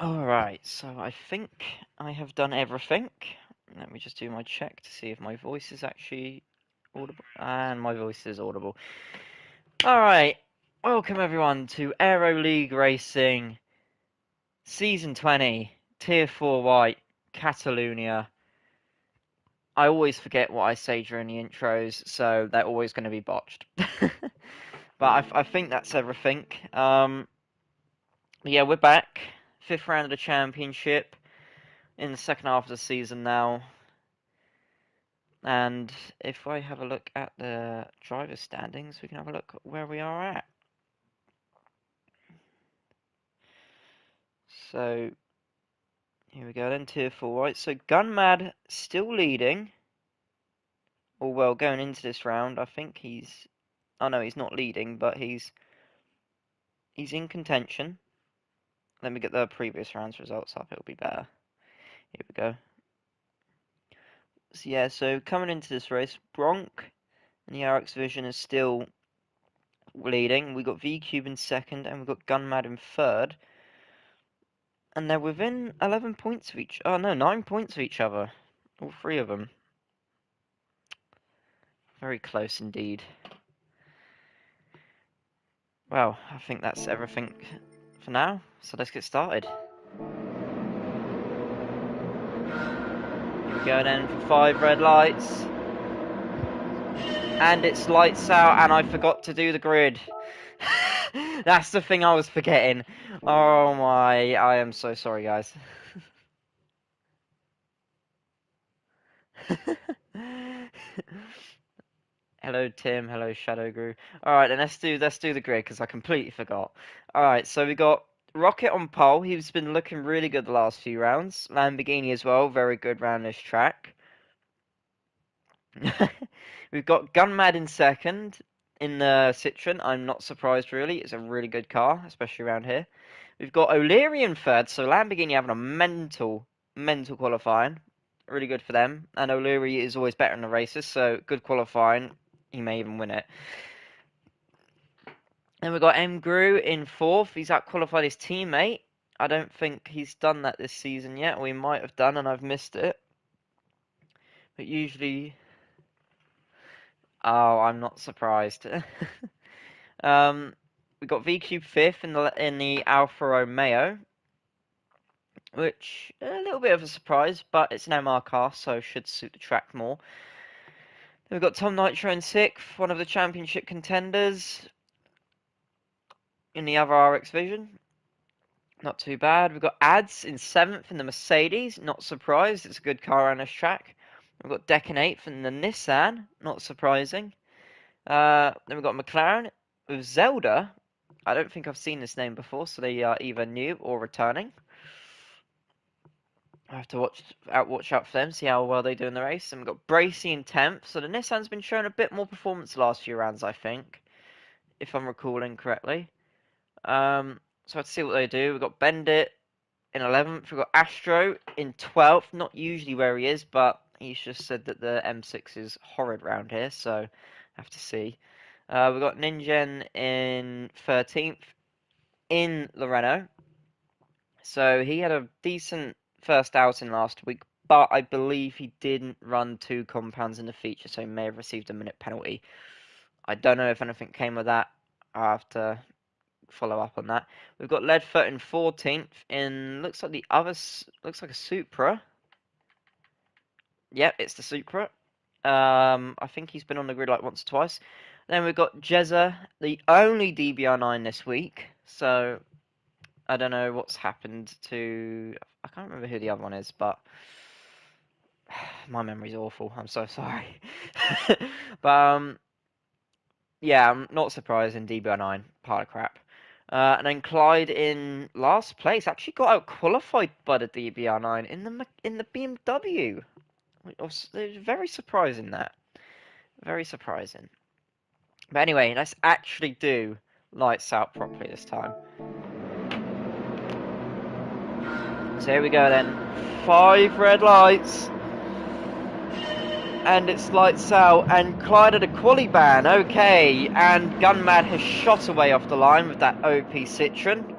Alright, so I think I have done everything. Let me just do my check to see if my voice is actually audible. And my voice is audible. Alright, welcome everyone to Aero League Racing Season 20, Tier 4 White, Catalonia. I always forget what I say during the intros, so they're always going to be botched. But I think that's everything. Yeah, we're back. 5th round of the championship. In the second half of the season now. And if I have a look at the driver standings, we can have a look at where we are at. So, here we go then, Tier 4 White. So, Gunmad still leading. Or, well, going into this round, I think he's... Oh, no, he's not leading, but he's in contention. Let me get the previous round's results up, it'll be better. Here we go. So, yeah, so coming into this race, Bronk in the RX division is still leading. We got V-Cube in second, and we've got Gunmad in third. And they're within 11 points of each... Oh, no, 9 points of each other. All three of them. Very close indeed. Well, I think that's everything for now. So let's get started. Here we go then for 5 red lights. And it's lights out, and I forgot to do the grid. That's the thing I was forgetting. Oh my, I am so sorry, guys. Hello Tim, hello Shadow Gru. Alright, then let's do the grid because I completely forgot. Alright, so we got Rocket on pole. He's been looking really good the last few rounds. Lamborghini as well, very good round this track. We've got Gunmad in second in the Citroen. I'm not surprised really. It's a really good car, especially around here. We've got O'Leary in third, so Lamborghini having a mental qualifying. Really good for them. And O'Leary is always better in the races, so good qualifying. He may even win it. Then we've got M. Gru in fourth. He's out-qualified his teammate. I don't think he's done that this season yet, or he might have done and I've missed it. But usually... Oh, I'm not surprised. We got VQ fifth in the Alfa Romeo, which a little bit of a surprise, but it's an MR car, so should suit the track more. Then we've got Tom Nitro in sixth, one of the championship contenders in the other RX division. Not too bad. We've got Ads in seventh in the Mercedes. Not surprised. It's a good car on this track. We've got Deck in eighth in the Nissan. Not surprising. Then we've got McLaren with Zelda. I don't think I've seen this name before, so they are either new or returning. I have to watch out for them, see how well they do in the race. And we've got Bracy in 10th. So the Nissan's been showing a bit more performance the last few rounds, I think, if I'm recalling correctly. So let's see what they do. We've got Bendit in 11th. We've got Astro in 12th. Not usually where he is, but he's just said that the M6 is horrid round here, so have to see. We've got Ningen in 13th in the Renault. So he had a decent first outing last week, but I believe he didn't run 2 compounds in the feature, so he may have received a minute penalty. I don't know if anything came of that. I have to follow up on that. We've got Leadfoot in 14th in looks like a Supra. Yep, it's the Supra. I think he's been on the grid like once or twice. Then we've got Jezza, the only DBR9 this week. So I don't know what's happened to... I can't remember who the other one is, but... My memory's awful. I'm so sorry. But, yeah, I'm not surprised in DBR9. Pile of crap. And then Clyde in last place. Actually got out-qualified by the DBR9 in the BMW. It was very surprising, that. Very surprising. But anyway, let's actually do lights out properly this time. So here we go then. 5 red lights. And it's lights out. And Clyde at a quali ban. Okay. And Gunmad has shot away off the line with that OP Citroen.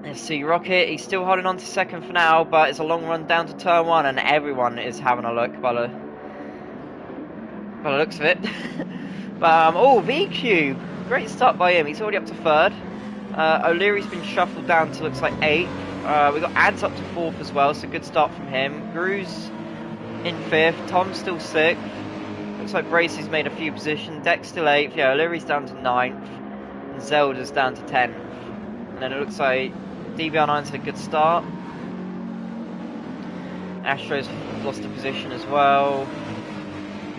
Let's see, Rocket, he's still holding on to second for now, but it's a long run down to turn 1, and everyone is having a look by the looks of it. But, oh, VQ, great start by him, he's already up to 3rd. O'Leary's been shuffled down to looks like 8th. We got Ads up to 4th as well, so good start from him. Gru's in 5th, Tom's still 6th. Looks like Bracey's made a few positions, Deck's still 8th, yeah, O'Leary's down to 9th, and Zelda's down to 10th. And then it looks like DBR9's had a good start. Astro's lost a position as well.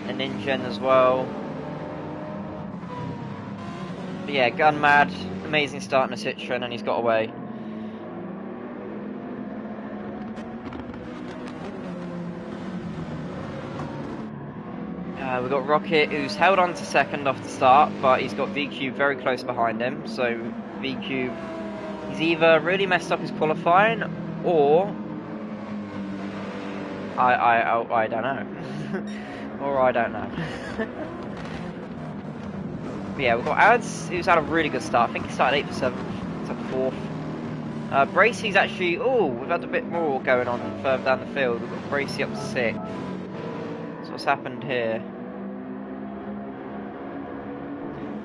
And InGen as well. But yeah, Gunmad, amazing start in a Citroen, and he's got away. We've got Rocket, who's held on to 2nd off the start, but he's got VQ very close behind him. So VQ, he's either really messed up his qualifying, or I don't know. Or I don't know. But yeah, we've got Ads, who's had a really good start. I think he started 8th or 7th, it's up 4th. Bracey's actually, we've had a bit more going on further down the field. We've got Bracey up to 6th. So what's happened here?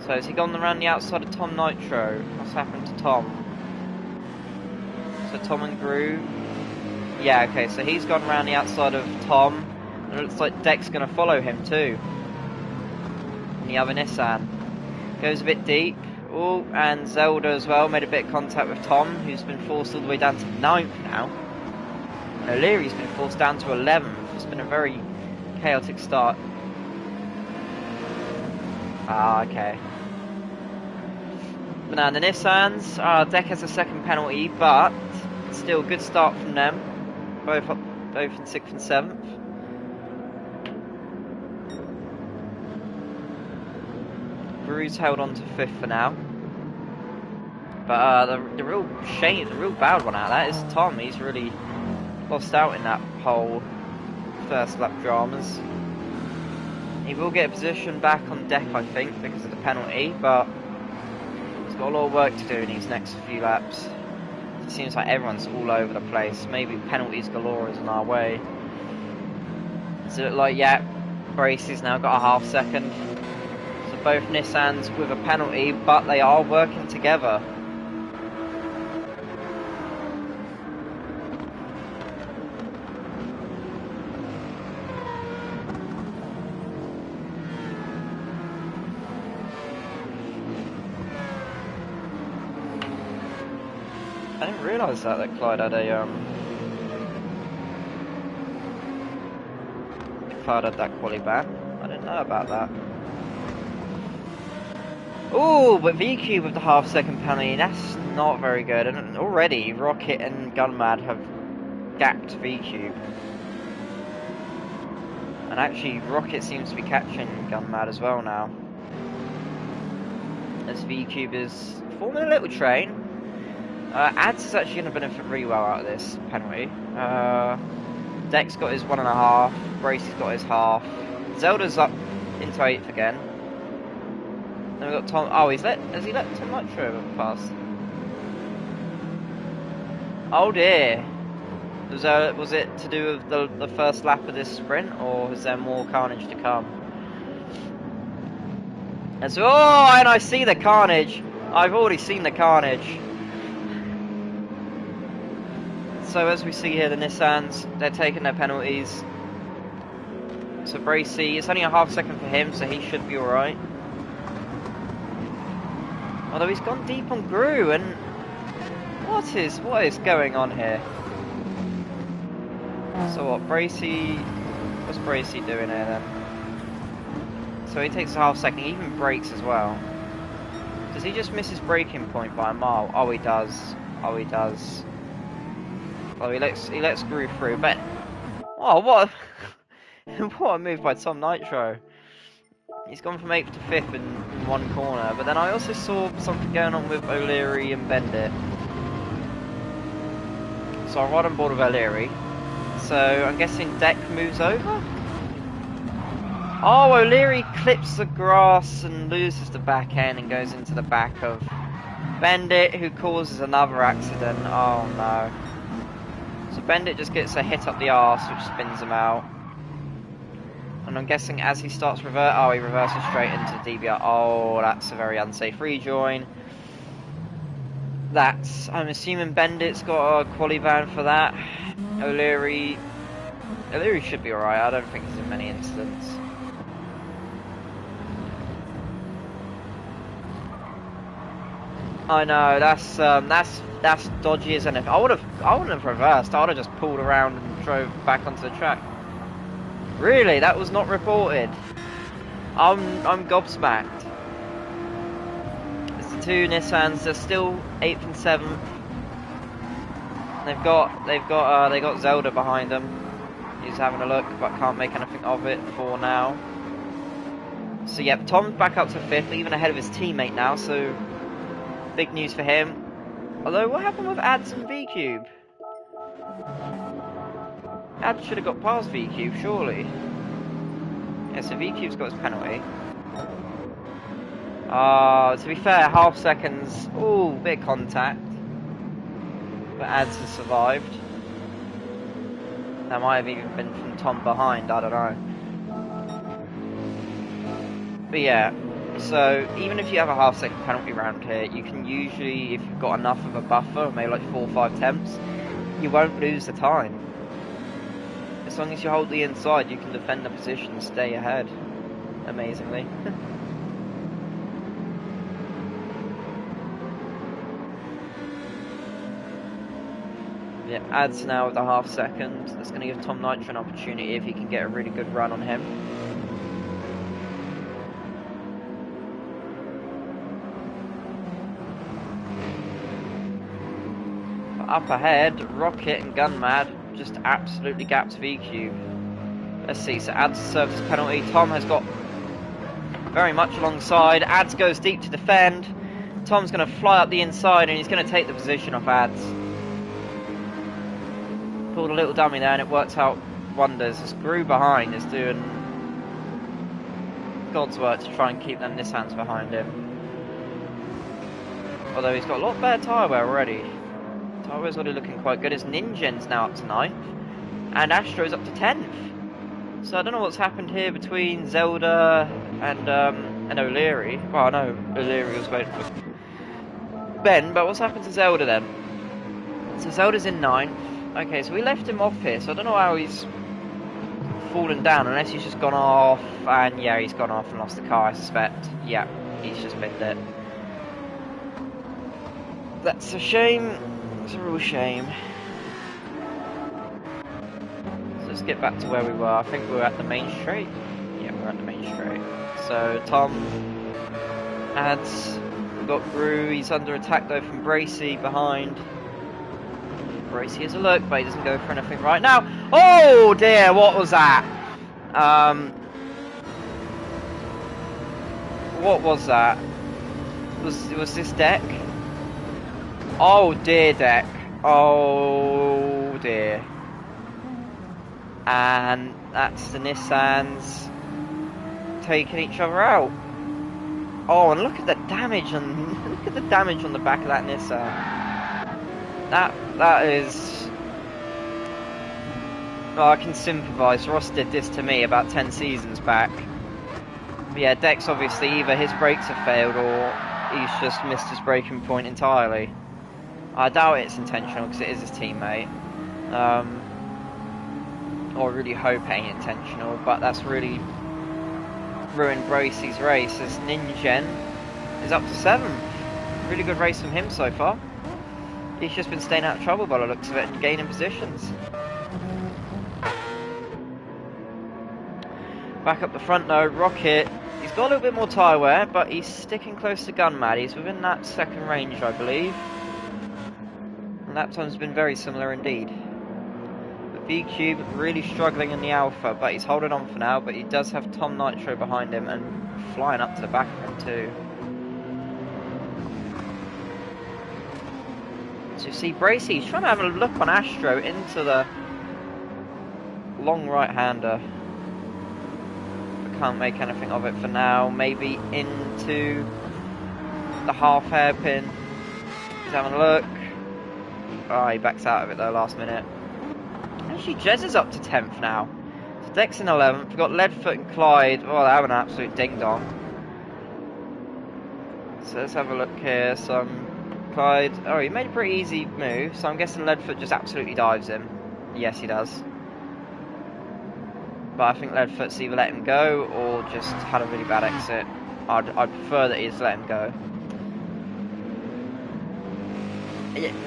So has he gone around the outside of Tom Nitro? What's happened to Tom? So Tom and Gru. Yeah, okay, so he's gone around the outside of Tom. And it looks like Deck's going to follow him too. And the other Nissan. Goes a bit deep. Oh, and Zelda as well. Made a bit of contact with Tom, who's been forced all the way down to 9th now. And O'Leary's been forced down to 11th. It's been a very chaotic start. Ah, okay. But now the Nissans, Deck has a 2nd penalty, but still good start from them. Both in 6th and 7th. Gru's held on to 5th for now. But the real shame, the real bad one out of that is Tom. He's really lost out in that whole first lap dramas. He will get a position back on Deck, I think, because of the penalty, but he's got a lot of work to do in these next few laps. It seems like everyone's all over the place. Maybe penalties galore is on our way. Does it look like, yeah, Bracey's now got a half second. So both Nissans with a penalty, but they are working together. I didn't realise that Clyde had a Clyde had that quali ban. I didn't know about that. Ooh, but VQ with the half-second penalty, that's not very good. And already Rocket and Gunmad have gapped VQ. And actually Rocket seems to be catching Gunmad as well now. As VQ is forming a little train. Ads is actually going to benefit really well out of this penalty. Deck's got his 1.5, Bracey's got his half. Zelda's up into 8th again. Then we've got Tom. Oh, has he let Tom Nitro pass? Oh dear. Was it to do with the first lap of this sprint, or is there more carnage to come? And so, and I see the carnage. I've already seen the carnage. So as we see here, the Nissans, they're taking their penalties. So Bracey, it's only a half second for him, so he should be alright. Although he's gone deep on Gru, and what is going on here? So what, what's Bracey doing here then? So he takes a half second, he even brakes as well. Does he just miss his braking point by a mile? Oh, he does. Oh, he does. Oh, he lets Gru through, but oh, what a move by Tom Nitro. He's gone from 8th to 5th in one corner, but then I also saw something going on with O'Leary and Bendit. So I'm right on board with O'Leary. So I'm guessing Deck moves over? Oh, O'Leary clips the grass and loses the back end and goes into the back of Bendit, who causes another accident. Oh no. So Bendit just gets a hit up the arse, which spins him out. And I'm guessing as he starts he reverses straight into the DBR. Oh, that's a very unsafe rejoin. I'm assuming Bendit's got a quali ban for that. O'Leary should be alright. I don't think he's in many incidents. I know, that's dodgy as anything. I wouldn't have reversed. I would have just pulled around and drove back onto the track. Really, that was not reported. I'm gobsmacked. It's the two Nissans. They're still 8th and 7th. They got Zelda behind them. He's having a look, but can't make anything of it for now. So yeah, Tom's back up to 5th, even ahead of his teammate now. So big news for him. Although, what happened with Ads and VCube? Ads should have got past VCube, surely. Yeah, so VCube's got his penalty. To be fair, half seconds. Ooh, bit of contact. But Ads has survived. That might have even been from Tom behind, I don't know. But yeah, so even if you have a half-second penalty round here, you can usually, if you've got enough of a buffer, maybe like 4 or 5 attempts, you won't lose the time. As long as you hold the inside, you can defend the position and stay ahead. Amazingly. Yeah, Ads now with the half second. That's going to give Tom Nitro an opportunity if he can get a really good run on him. But up ahead, Rocket and Gunmad just absolutely gaps VCube. Let's see, so Ads serves his penalty. Tom has got very much alongside. Ads goes deep to defend. Tom's going to fly up the inside and he's going to take the position off Ads. Pulled a little dummy there and it works out wonders. As Gr3 behind is doing God's work to try and keep them Nissans behind him. Although he's got a lot better tyre wear already. Tyre wear's already looking quite good. His Ninjen's now up to 9th and Astro's up to 10th. So I don't know what's happened here between Zelda and O'Leary. Well, I know O'Leary was waiting for Ben, but what's happened to Zelda then? So Zelda's in 9th. Okay, so we left him off here, so I don't know how he's fallen down, unless he's just gone off, and yeah, he's gone off and lost the car, I suspect. Yeah, he's just binned it. That's a shame. It's a real shame. So let's get back to where we were. I think we were at the main straight. Yeah, we're at the main straight. So Tom Ads. We've got Gr3. He's under attack though from Bracy behind. Bracy has a look, but he doesn't go for anything right now. Oh dear, what was that? What was that? Was this deck? Oh dear, deck. Oh dear. And that's the Nissans taking each other out. Oh, and look at the damage on look at the damage on the back of that Nissan. That is. Oh, I can sympathise. Ross did this to me about 10 seasons back. But yeah, Dex obviously either his brakes have failed or he's just missed his braking point entirely. I doubt it's intentional because it is his teammate. Or I really hope it ain't intentional, but that's really ruined Bracy's race as Ninjen is up to 7th. Really good race from him so far. He's just been staying out of trouble by the looks of it and gaining positions. Back up the front though, Rocket. He's got a little bit more tyre wear, but he's sticking close to Gunmad. He's within that second range, I believe. And that time's been very similar indeed. But VCube really struggling in the Alpha, but he's holding on for now. But he does have Tom Nitro behind him and flying up to the back of him too. So you see Bracy, he's trying to have a look on Astro into the long right-hander. But can't make anything of it for now. Maybe into the half hairpin. He's having a look. Oh, he backs out of it though last minute. Actually, Jez is up to 10th now. So Dex in 11th. We've got Leadfoot and Clyde. Oh, they have an absolute ding-dong. So let's have a look here. Clyde. Oh, he made a pretty easy move. So I'm guessing Leadfoot just absolutely dives him. Yes, he does. But I think Leadfoot's either let him go or just had a really bad exit. I'd prefer that he's let him go.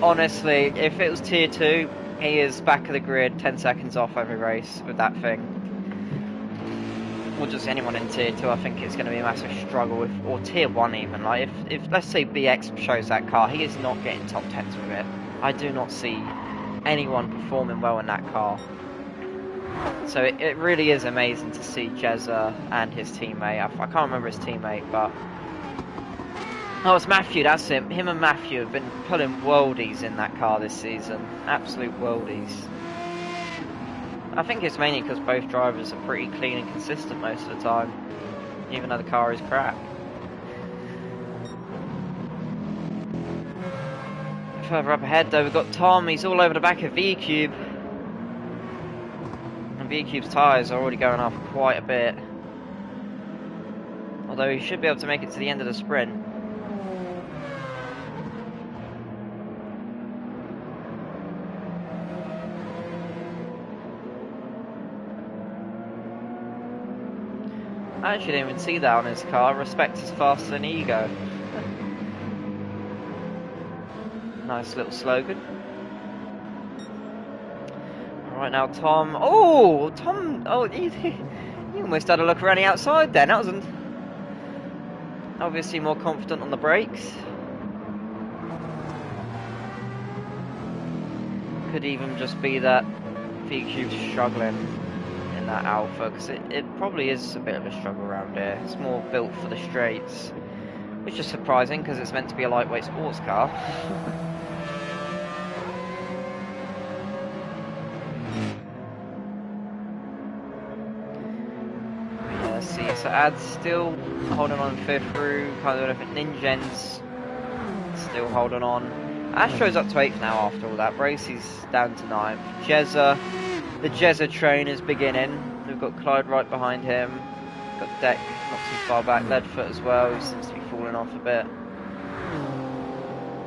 Honestly, if it was tier 2, he is back of the grid, 10 seconds off every race with that thing. Or just anyone in tier 2, I think it's going to be a massive struggle. Or tier 1 even. Like if let's say BX shows that car, he is not getting top 10s with it. I do not see anyone performing well in that car. So it really is amazing to see Jezza and his teammate. I can't remember his teammate, but... Oh, it's Matthew, that's him. Him and Matthew have been pulling worldies in that car this season. Absolute worldies. I think it's mainly because both drivers are pretty clean and consistent most of the time. Even though the car is crap. Further up ahead though, we've got Tom. He's all over the back of V-Cube. And V-Cube's tyres are already going off quite a bit. Although he should be able to make it to the end of the sprint. I actually didn't even see that on his car. Respect is faster than ego. Nice little slogan. Alright now Tom. Oh! Tom! Oh, he almost had a look around the outside then. That wasn't... Obviously more confident on the brakes. Could even just be that VQ's struggling in that Alpha, because it probably is a bit of a struggle around here. It's more built for the straights, which is surprising because it's meant to be a lightweight sports car. Yeah, see, so Ad's still holding on 5th row, kind of different. Ninjen's still holding on. Astro's up to 8th now after all that. Bracey's down to 9th. Jezza, the Jezza train is beginning. We've got Clyde right behind him. Got Deck not too far back. Leadfoot as well, he seems to be falling off a bit.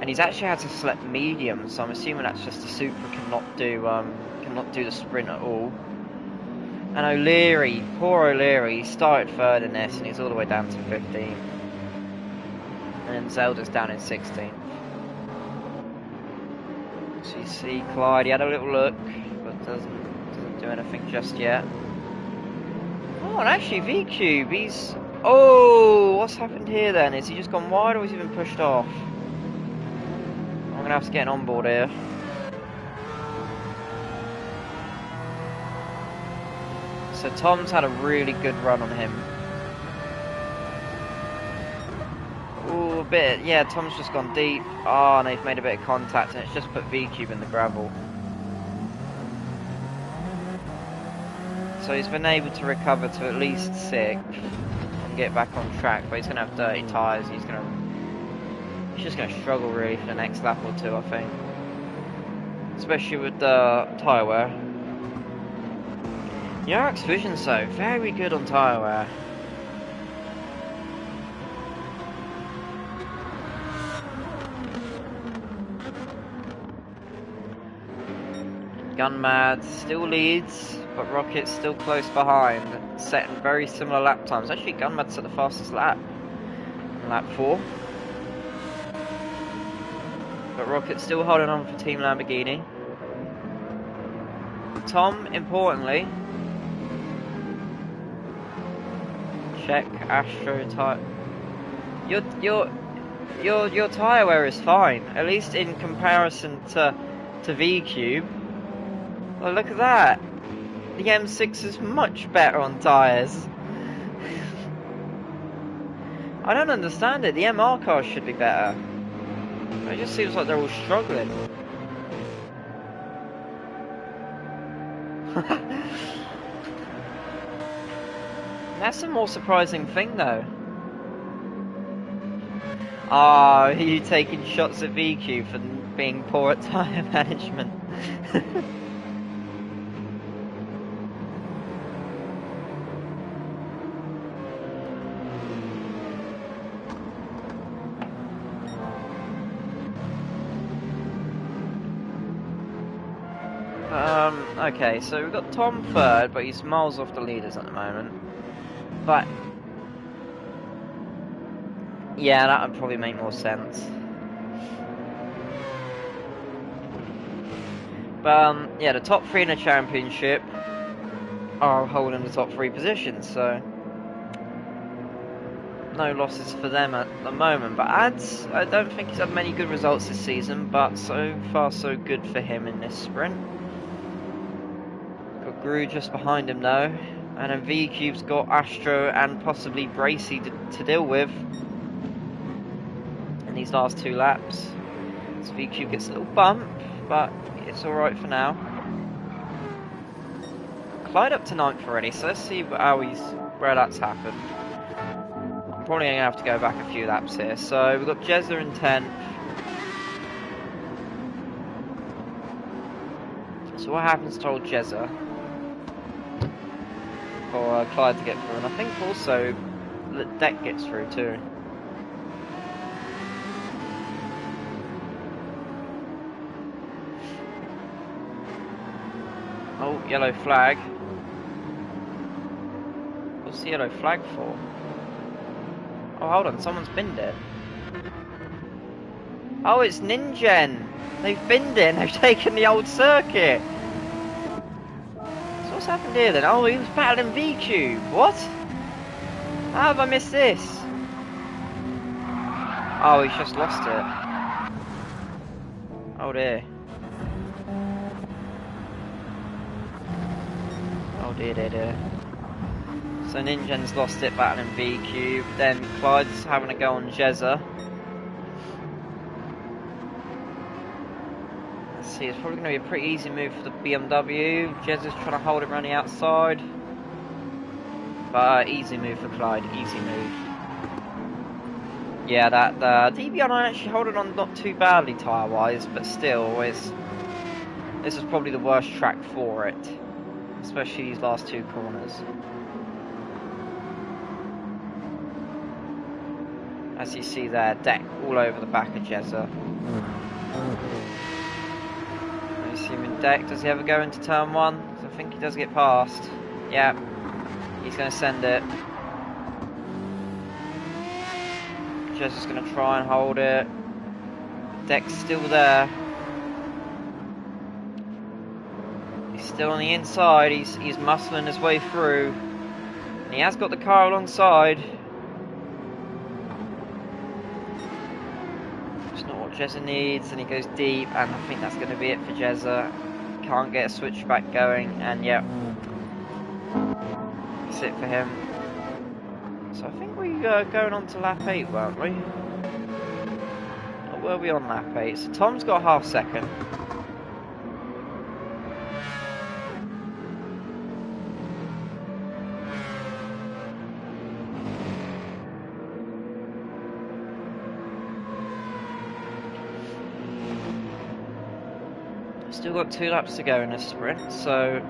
And he's actually had to select medium, so I'm assuming that's just the Supra cannot do the sprint at all. And O'Leary, poor O'Leary, he started 3rd in this and he's all the way down to 15th. And then Zelda's down in 16th. So you see Clyde, he had a little look, but doesn't do anything just yet. Oh, and actually V-Cube, he's... Oh, what's happened here then? Is he just gone wide or has he been pushed off? I'm going to have to get an onboard here. So Tom's had a really good run on him. Ooh, a bit. Yeah, Tom's just gone deep. Oh, and they've made a bit of contact and it's just put V-Cube in the gravel. So he's been able to recover to at least 6th and get back on track, but he's going to have dirty tyres. He's just going to struggle really for the next lap or two, I think. Especially with the tyre wear. The RX Vision's though, very good on tyre wear. Gunmad still leads, but Rocket's still close behind, setting very similar lap times. Actually, Gunmad's at the fastest lap, lap 4. But Rocket's still holding on for Team Lamborghini. Tom, importantly, check Astro tyre. Your tyre wear is fine, at least in comparison to V-Cube. Oh, look at that! The M6 is much better on tyres. I don't understand it. The MR cars should be better. It just seems like they're all struggling. That's a more surprising thing though. Ah, are you taking shots at VQ for being poor at tyre management? Okay, so we've got Tom third, but he's miles off the leaders at the moment. But yeah, that would probably make more sense. But yeah, the top three in the championship are holding the top three positions, so no losses for them at the moment. But Ads, I don't think he's had many good results this season, but so far so good for him in this sprint. Got Gru just behind him though, and then VQ's got Astro and possibly Bracy to deal with in these last 2 laps. So VQ gets a little bump, but it's alright for now. Clyde up to 9th already, so let's see where that's happened. I'm probably going to have to go back a few laps here. So we've got Jezza in 10th. So what happens to old Jezza? For Clyde to get through, and I think also the deck gets through too. Oh, yellow flag. What's the yellow flag for? Oh, hold on, someone's binned it. Oh, it's Ningen! They've binned it and they've taken the old circuit! So what's happened here then? Oh, he was battling VQ. What? How have I missed this? Oh, he's just lost it. Oh dear. Oh dear, dear, dear. So Ninja's lost it battling VQ. Then Clyde's having a go on Jezza. Let's see, it's probably going to be a pretty easy move for the BMW. Jezza's trying to hold it around the outside. But easy move for Clyde, easy move. Yeah, that DB9 actually holding on not too badly tyre-wise, but still, this is probably the worst track for it. Especially these last 2 corners. As you see there, deck all over the back of Jezza. I'm assuming deck, does he ever go into turn 1? I think he does get past. Yeah, he's going to send it. Jezza's going to try and hold it. Deck's still there. He's still on the inside, he's muscling his way through. And he has got the car alongside. Jezza needs, and he goes deep, and I think that's going to be it for Jezza. Can't get a switchback going, and yep, that's it for him. So I think we were going on to lap 8, weren't we? Or were we on lap 8? So Tom's got half second. Still got 2 laps to go in this sprint, so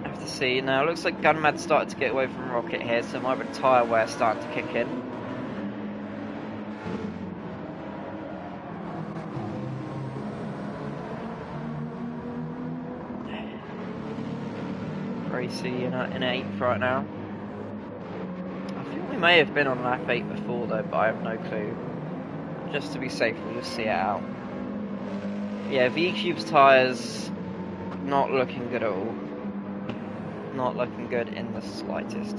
I have to see. Now it looks like Gunmad started to get away from Rocket here, so my tyre wear starting to kick in. Bracy in 8th right now. I think we may have been on lap 8 before though, but I have no clue. Just to be safe, we'll just see it out. Yeah, V-Cube's tyres not looking good at all. Not looking good in the slightest.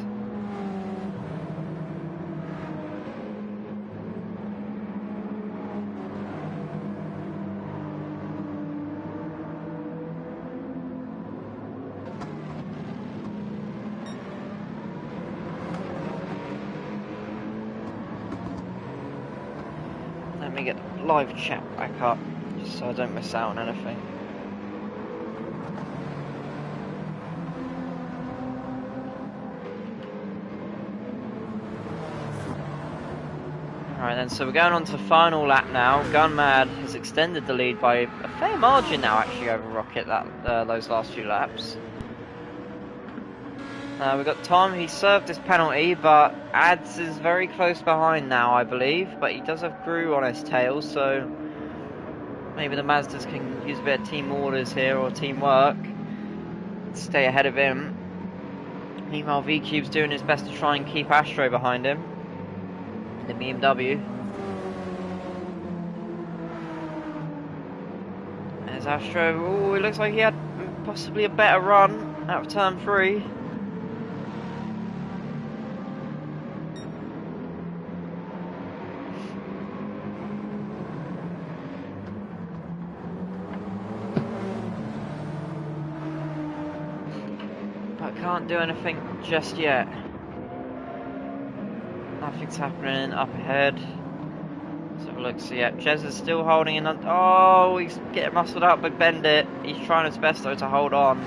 Let me get the live chat back up, just so I don't miss out on anything. Alright then, so we're going on to the final lap now. Gunmad has extended the lead by a fair margin now, actually, over Rocket those last few laps. We've got Tom, he served his penalty, but Ads is very close behind now, I believe. But he does have Gru on his tail, so maybe the Mazdas can use a bit of team orders here, or teamwork, stay ahead of him. Meanwhile, V-Cube's doing his best to try and keep Astro behind him in the BMW. There's Astro. Oh, it looks like he had possibly a better run out of turn 3. But can't do anything just yet. Nothing's happening up ahead. Let's have a look. So yeah, Jez is still holding in. Oh, he's getting muscled up by Bendit. He's trying his best though to hold on.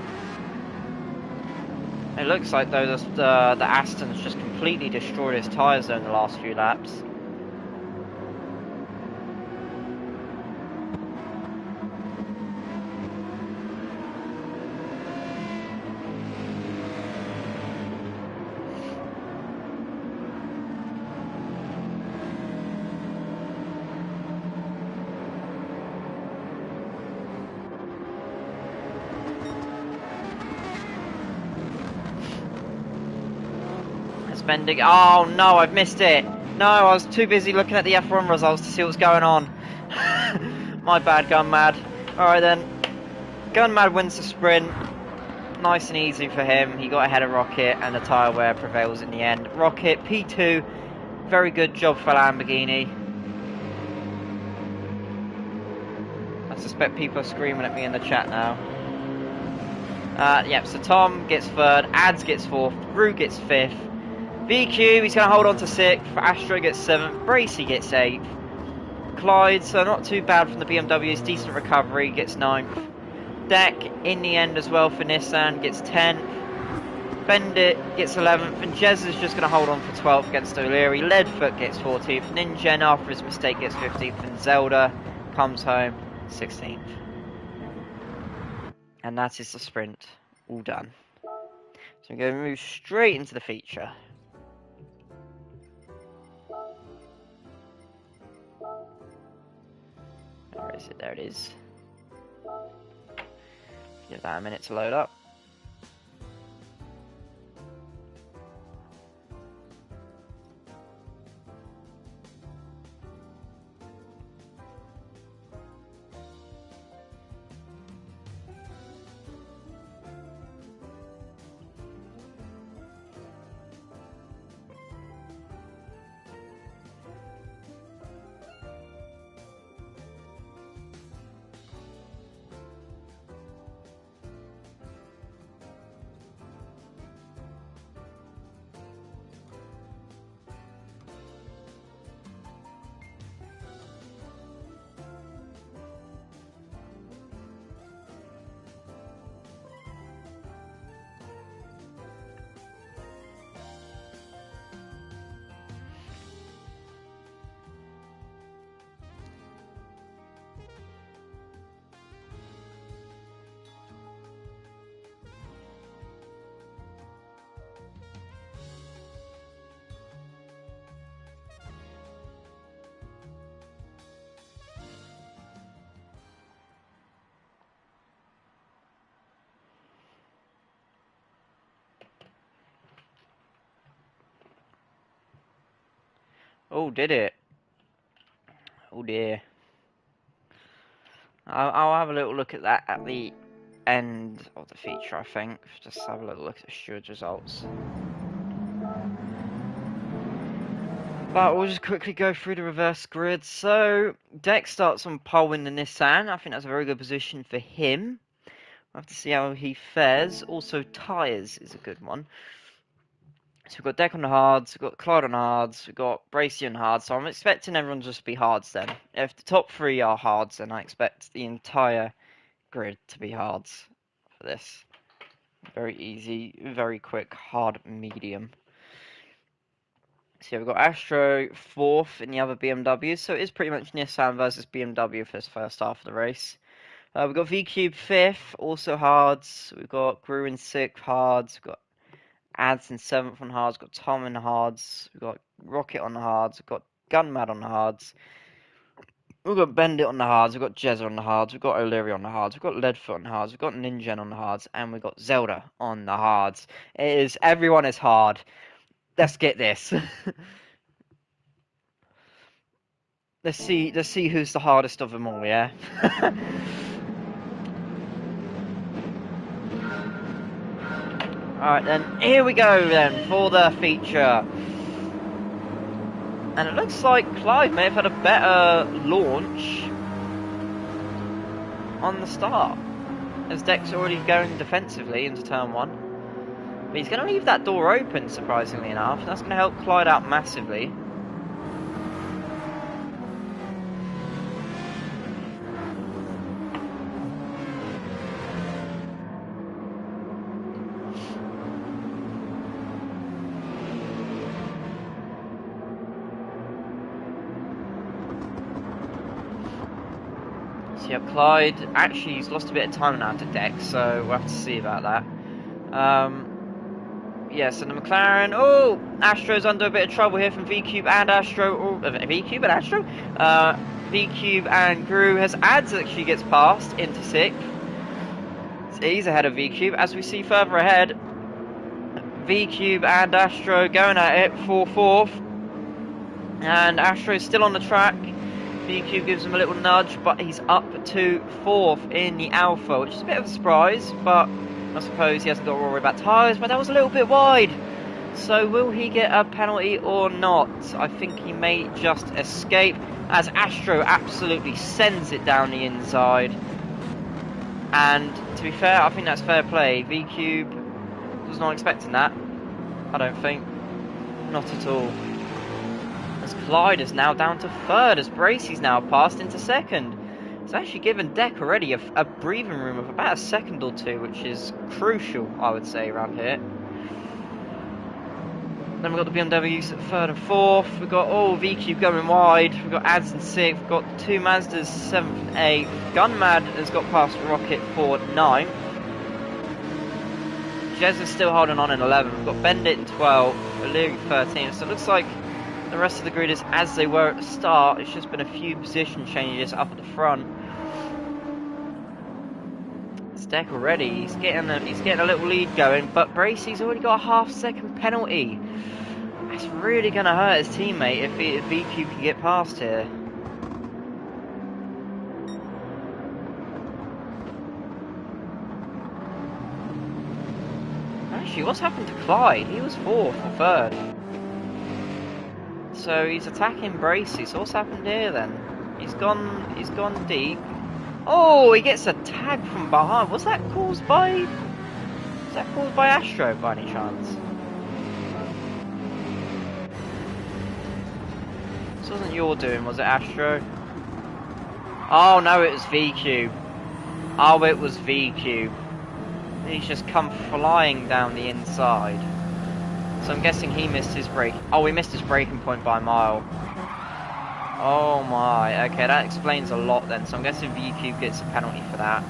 It looks like though the Aston's just completely destroyed his tyres though in the last few laps. Bending. Oh no, I've missed it. No, I was too busy looking at the F1 results to see what's going on. My bad, Gunmad. Alright then. Gunmad wins the sprint. Nice and easy for him. He got ahead of Rocket and the tyre wear prevails in the end. Rocket, P2. Very good job for Lamborghini. I suspect people are screaming at me in the chat now. Yep, so Tom gets 3rd, Ads gets 4th, Gru gets 5th. VQ, he's going to hold on to 6th, Astro gets 7th, Bracy gets 8th. Clyde, so not too bad from the BMW's, decent recovery, gets 9th. Deck, in the end as well for Nissan, gets 10th. Bendit gets 11th, and Jez is just going to hold on for 12th against O'Leary. Leadfoot gets 14th, Ninja after his mistake gets 15th, and Zelda comes home 16th. And that is the sprint, all done. So we're going to move straight into the feature. Where is it? There it is. Give that a minute to load up. Oh, did it? Oh dear. I'll have a little look at that at the end of the feature, I think. Just have a little look at the stewards' results. But we'll just quickly go through the reverse grid. So, Deck starts on pole in the Nissan. I think that's a very good position for him. We'll have to see how he fares. Also, tyres is a good one. So we've got Deck on the hards, we've got Clyde on hards, we've got Bracy on hards, so I'm expecting everyone just to be hards then. If the top 3 are hards, then I expect the entire grid to be hards for this. Very easy, very quick, hard, medium. So yeah, we've got Astro 4th in the other BMW, so it is pretty much Nissan versus BMW for this first half of the race. We've got V-Cube 5th, also hards. We've got Gru in 6th, hards. We've got Ads in 7th on hards. We've got Tom in hards. We've got Rocket on the hards. We've got Gunmad on the hards. We've got Bendit on the hards. We've got Jezza on the hards. We've got O'Leary on the hards. We've got Leadfoot on the hards. We've got Ninja on the hards, and we've got Zelda on the hards. Everyone is hard. Let's get this. Let's see who's the hardest of them all, yeah? Alright then, here we go then, for the feature. And it looks like Clive may have had a better launch on the start, as Deck's already going defensively into turn 1. But he's going to leave that door open, surprisingly enough. That's going to help Clyde out massively. So yeah, Clyde, actually he's lost a bit of time now to Dex, so we'll have to see about that. Yeah, so the McLaren, oh, Astro's under a bit of trouble here from V-Cube and Astro, V-Cube and Astro? V-Cube and Gru has Ads actually gets past into 6th. So he's ahead of V-Cube. As we see further ahead, V-Cube and Astro going at it for 4th. And Astro's still on the track. V-Cube gives him a little nudge, but he's up to 4th in the Alpha, which is a bit of a surprise, but I suppose he hasn't got to worry about tyres, but that was a little bit wide. So will he get a penalty or not? I think he may just escape, as Astro absolutely sends it down the inside. And to be fair, I think that's fair play. V-Cube was not expecting that, I don't think. Not at all. As Clyde is now down to 3rd, as Bracey's now passed into 2nd. It's actually given Deck already a breathing room of about a second or two, which is crucial, I would say, around here. Then we've got the BMWs at 3rd and 4th. We've got, V-Cube going wide. We've got Ads in 6th. We've got 2 Mazdas, 7th and 8th. Gunmad has got past Rocket for 9th. Jez is still holding on in 11th. We've got Bendit in 12th. O'Leary 13th. So it looks like the rest of the grid is as they were at the start. It's just been a few position changes up at the front. It's Deck already. He's getting a little lead going, but Bracey's already got a half-second penalty. That's really going to hurt his teammate if VQ can get past here. Actually, what's happened to Clyde? He was 4th or 3rd. So he's attacking Bracey. So what's happened here then? He's gone deep. Oh, he gets a tag from behind. Was that caused by Astro by any chance? This wasn't your doing, was it, Astro? Oh no, it was V-Cube. Oh, it was V-Cube. He's just come flying down the inside. So I'm guessing he missed his break. Oh, he missed his braking point by a mile. Oh my. Okay, that explains a lot then. So I'm guessing VQ gets a penalty for that.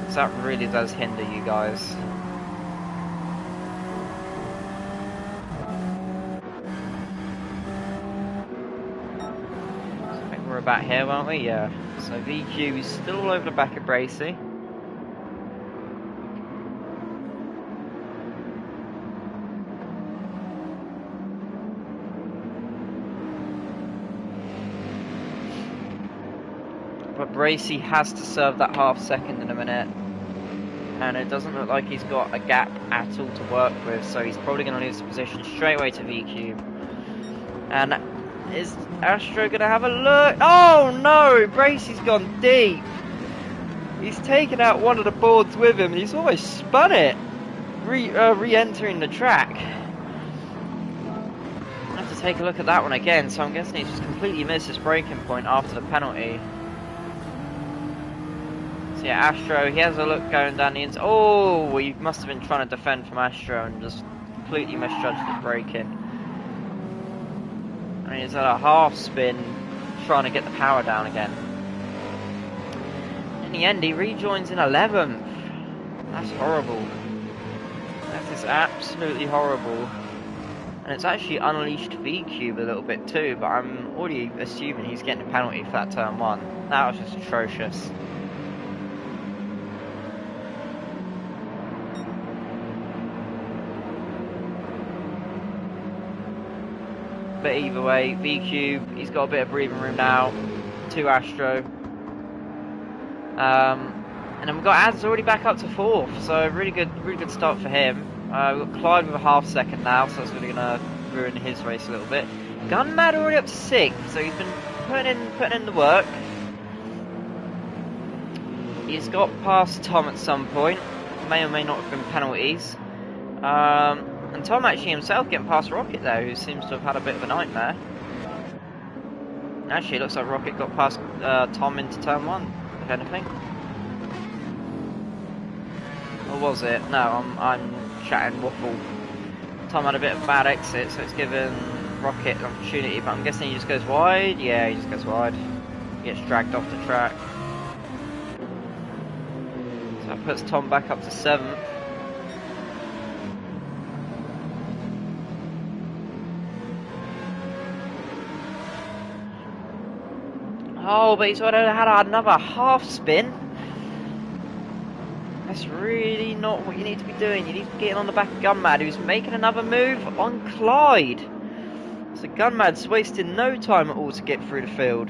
So that really does hinder you guys. So I think we're about here, weren't we? Yeah. So VQ is still all over the back of Bracey. But Bracey has to serve that half second in a minute. And it doesn't look like he's got a gap at all to work with, so he's probably going to lose the position straight away to VQ. And is Astro going to have a look? Oh no! Bracey's gone deep! He's taken out one of the boards with him and he's almost spun it! Re-entering the track. I have to take a look at that one again, so I'm guessing he's just completely missed his braking point after the penalty. Yeah, Astro, he has a look going down the inside. Oh, he must have been trying to defend from Astro and just completely misjudged his braking. And he's at a half spin trying to get the power down again. In the end, he rejoins in 11th. That's horrible. That is absolutely horrible. And it's actually unleashed VCube a little bit too, but I'm already assuming he's getting a penalty for that turn 1. That was just atrocious. But either way, VCube, he's got a bit of breathing room now. 2 Astro. And then we've got Ads already back up to 4th, so really good start for him. We've got Clyde with a half second now, so that's really going to ruin his race a little bit. Gunmad already up to 6th, so he's been putting in the work. He's got past Tom at some point. May or may not have been penalties. And Tom actually himself getting past Rocket though, who seems to have had a bit of a nightmare. Actually, it looks like Rocket got past Tom into turn 1, if anything. Or was it? No, I'm chatting waffle. Tom had a bit of a bad exit, so it's given Rocket an opportunity, but I'm guessing he just goes wide? Yeah, he just goes wide. He gets dragged off the track. So that puts Tom back up to 7th. Oh, but he's already had another half spin. That's really not what you need to be doing. You need to be getting on the back of Gunmad, who's making another move on Clyde. So Gunmad's wasting no time at all to get through the field.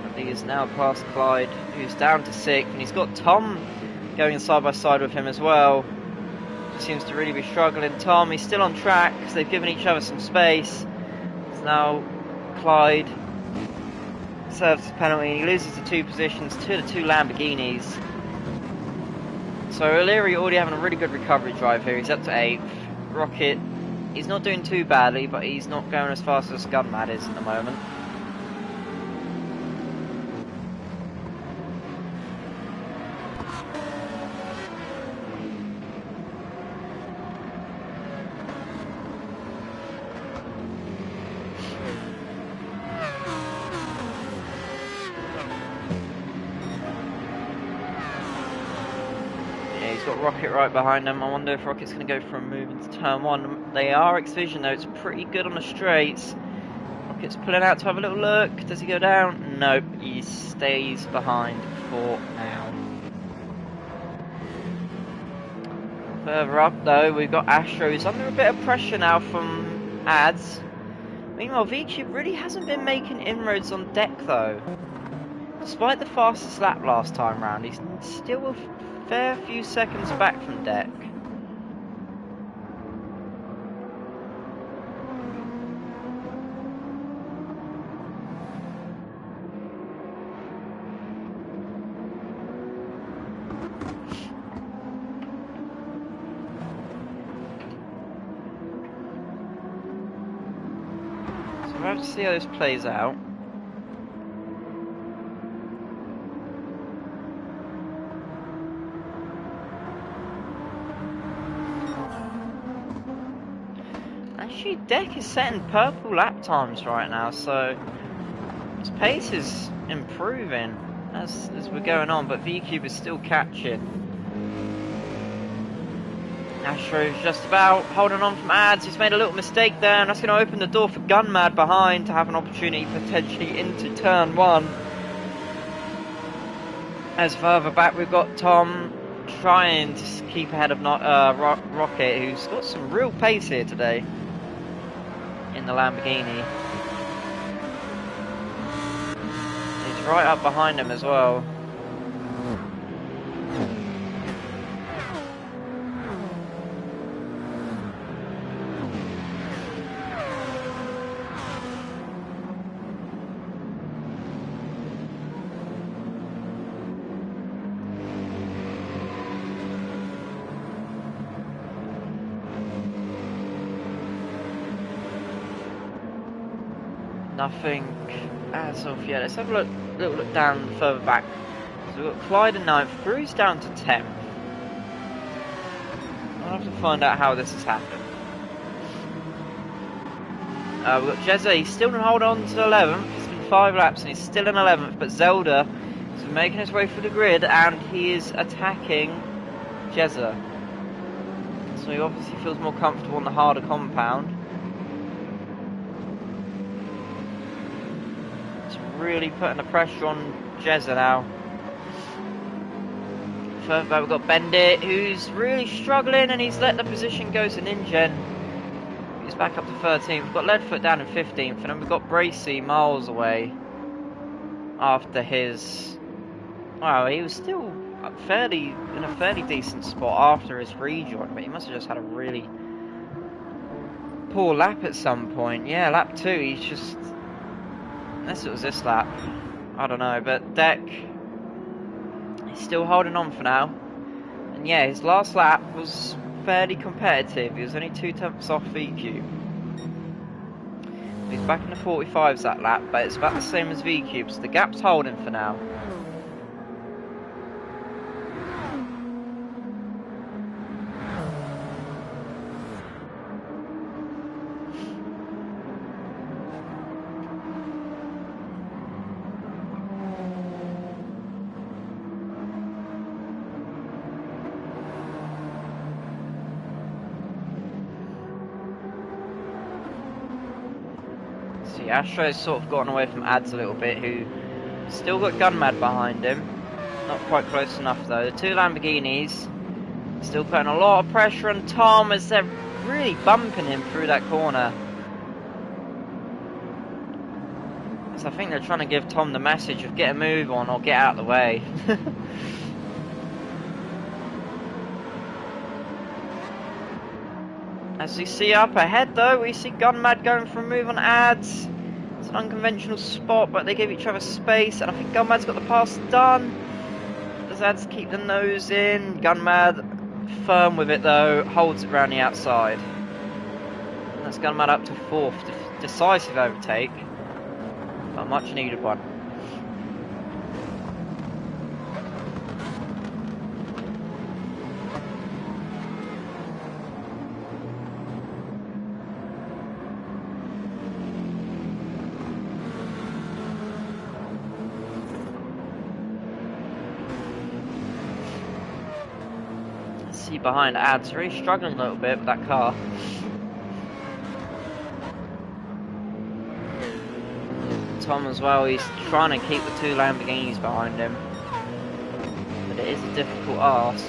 And he is now past Clyde, who's down to 6th, and he's got Tom going side by side with him as well. Seems to really be struggling. Tom, he's still on track because they've given each other some space. So now Clyde serves his penalty. He loses the 2 positions to the 2 Lamborghinis. So O'Leary already having a really good recovery drive here. He's up to 8th. Rocket, he's not doing too badly, but he's not going as fast as Gunmad is at the moment. Rocket right behind them. I wonder if Rocket's going to go for a move into turn 1. They are X-Vision though, it's pretty good on the straights. Rocket's pulling out to have a little look. Does he go down? Nope, he stays behind for now. Further up though, we've got Astro, who's under a bit of pressure now from Ads. Meanwhile, VCube really hasn't been making inroads on deck though. Despite the fastest lap last time round, he's still a fair few seconds back from deck. So we'll have to see how this plays out. Actually, deck is setting purple lap times right now, so his pace is improving as we're going on, but VCube is still catching. Astro's just about holding on from Ads. He's made a little mistake there, and that's going to open the door for Gunmad behind to have an opportunity potentially into turn 1. As further back, we've got Tom trying to keep ahead of Rocket, who's got some real pace here today in the Lamborghini. He's right up behind him as well. Nothing as of yet. Let's have a little look down further back. So we've got Clyde in 9th, Bruce down to 10th. I laps and find out how this has happened. We've got Jezza, he's still holding on to 11th. It's been 5 laps and he's still in 11th, but Zelda is making his way through the grid and he is attacking Jezza. So he obviously feels more comfortable on the harder compound. It's really putting the pressure on Jezza now. Further back we've got Bendit, who's really struggling and he's let the position go to Ningen. He's back up to 13th. We've got Leadfoot down in 15th, and then we've got Bracy miles away after his... Wow, he was still in a fairly decent spot after his rejoin, but he must have just had a really poor lap at some point. Yeah, lap 2, he's just... Unless it was this lap. I don't know, but Deck... He's still holding on for now. And yeah, his last lap was fairly competitive. He was only 2/10 off VQ. He's back in the 45s that lap, but it's about the same as VQ, so the gap's holding for now. See, Astro's sort of gotten away from Ads a little bit, who still got Gunmad behind him. Not quite close enough though. The 2 Lamborghinis still putting a lot of pressure on Tom as they're really bumping him through that corner. So I think they're trying to give Tom the message of get a move on or get out of the way. As we see up ahead though, we see Gunmad going for a move on Ads. It's an unconventional spot, but they give each other space, and I think Gunmad's got the pass done. Does Ads keep the nose in? Gunmad firm with it though, holds it around the outside. And that's Gunmad up to 4th, decisive overtake, but a much needed one. Behind Ads, really struggling a little bit with that car. Tom as well, he's trying to keep the 2 Lamborghinis behind him, but it is a difficult ask.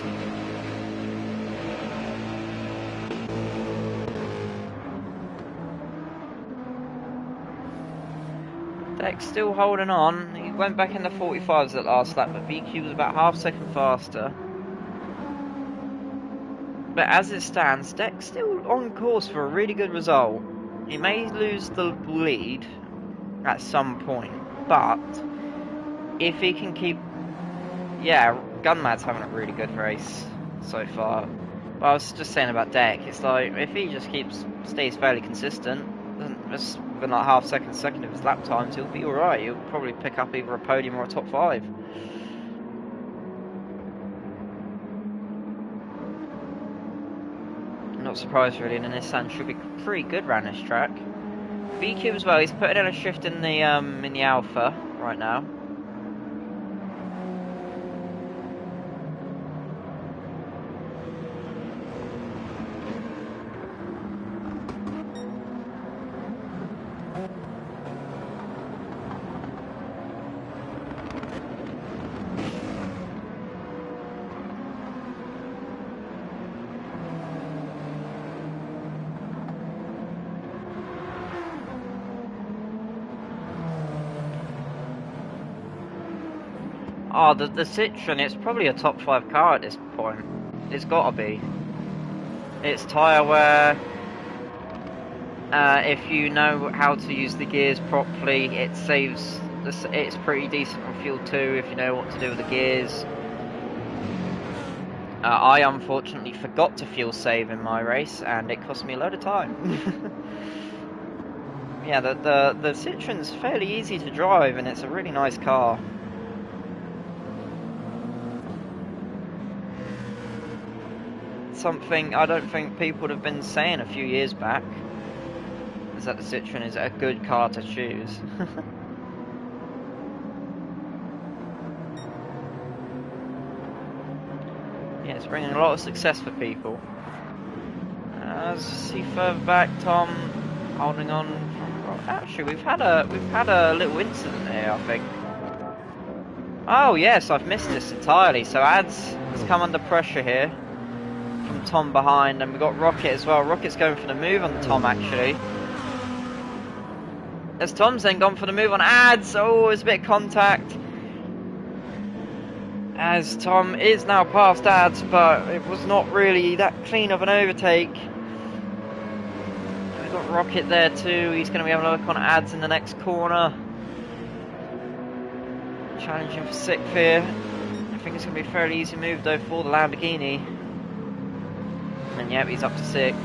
Deck's still holding on. He went back in the 45s at last lap, but VQ was about half a second faster. But as it stands, Deck's still on course for a really good result. He may lose the lead at some point, but if he can keep... Yeah, Gunmad's having a really good race so far. But I was just saying about Deck, it's like, if he just stays fairly consistent, just within like half second of his lap times, he'll be alright. He'll probably pick up either a podium or a top 5. Not surprised really, and Nissan should be pretty good around this track. VQ as well, he's putting in a shift in the Alpha right now. Oh, the Citroen, it's probably a top 5 car at this point. It's gotta be. It's tyre wear. If you know how to use the gears properly, it saves. It's pretty decent on fuel too, if you know what to do with the gears. I unfortunately forgot to fuel save in my race, and it cost me a load of time. Yeah, the Citroen's fairly easy to drive, and it's a really nice car. something I don't think people would have been saying a few years back. Is that the Citroen is a good car to choose. Yeah, it's bringing a lot of success for people. As you see further back, Tom holding on. Actually, we've had a little incident here, I think. Oh yes, I've missed this entirely. So Ads has come under pressure here from Tom behind, and we've got Rocket as well. Rocket's going for the move on Tom actually. As Tom's then gone for the move on Ads. Oh, there's a bit of contact. As Tom is now past Ads, but it was not really that clean of an overtake. We've got Rocket there too. He's going to be having a look on Ads in the next corner. Challenging for 6th here. I think it's going to be a fairly easy move though for the Lamborghini. And yep, he's up to 6th.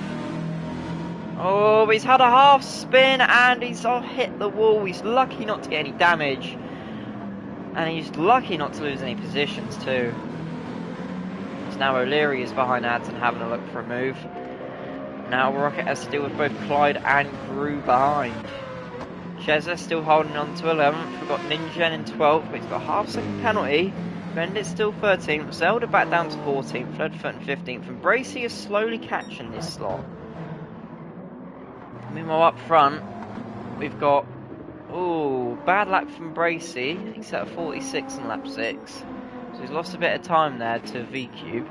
Oh, but he's had a half spin and he's hit the wall. He's lucky not to get any damage. And he's lucky not to lose any positions too. So now O'Leary is behind Ads and having a look for a move. Now Rocket has to deal with both Clyde and Gru behind. Cheza still holding on to 11th. We've got Ninja in 12th, but he's got a half-second penalty. Bendit's still 13th. Zelda back down to 14th. Fledfoot in 15th. And Bracey is slowly catching this slot. Meanwhile, up front, we've got bad lap from Bracey. He's at a 46 in lap 6. So he's lost a bit of time there to V-Cube.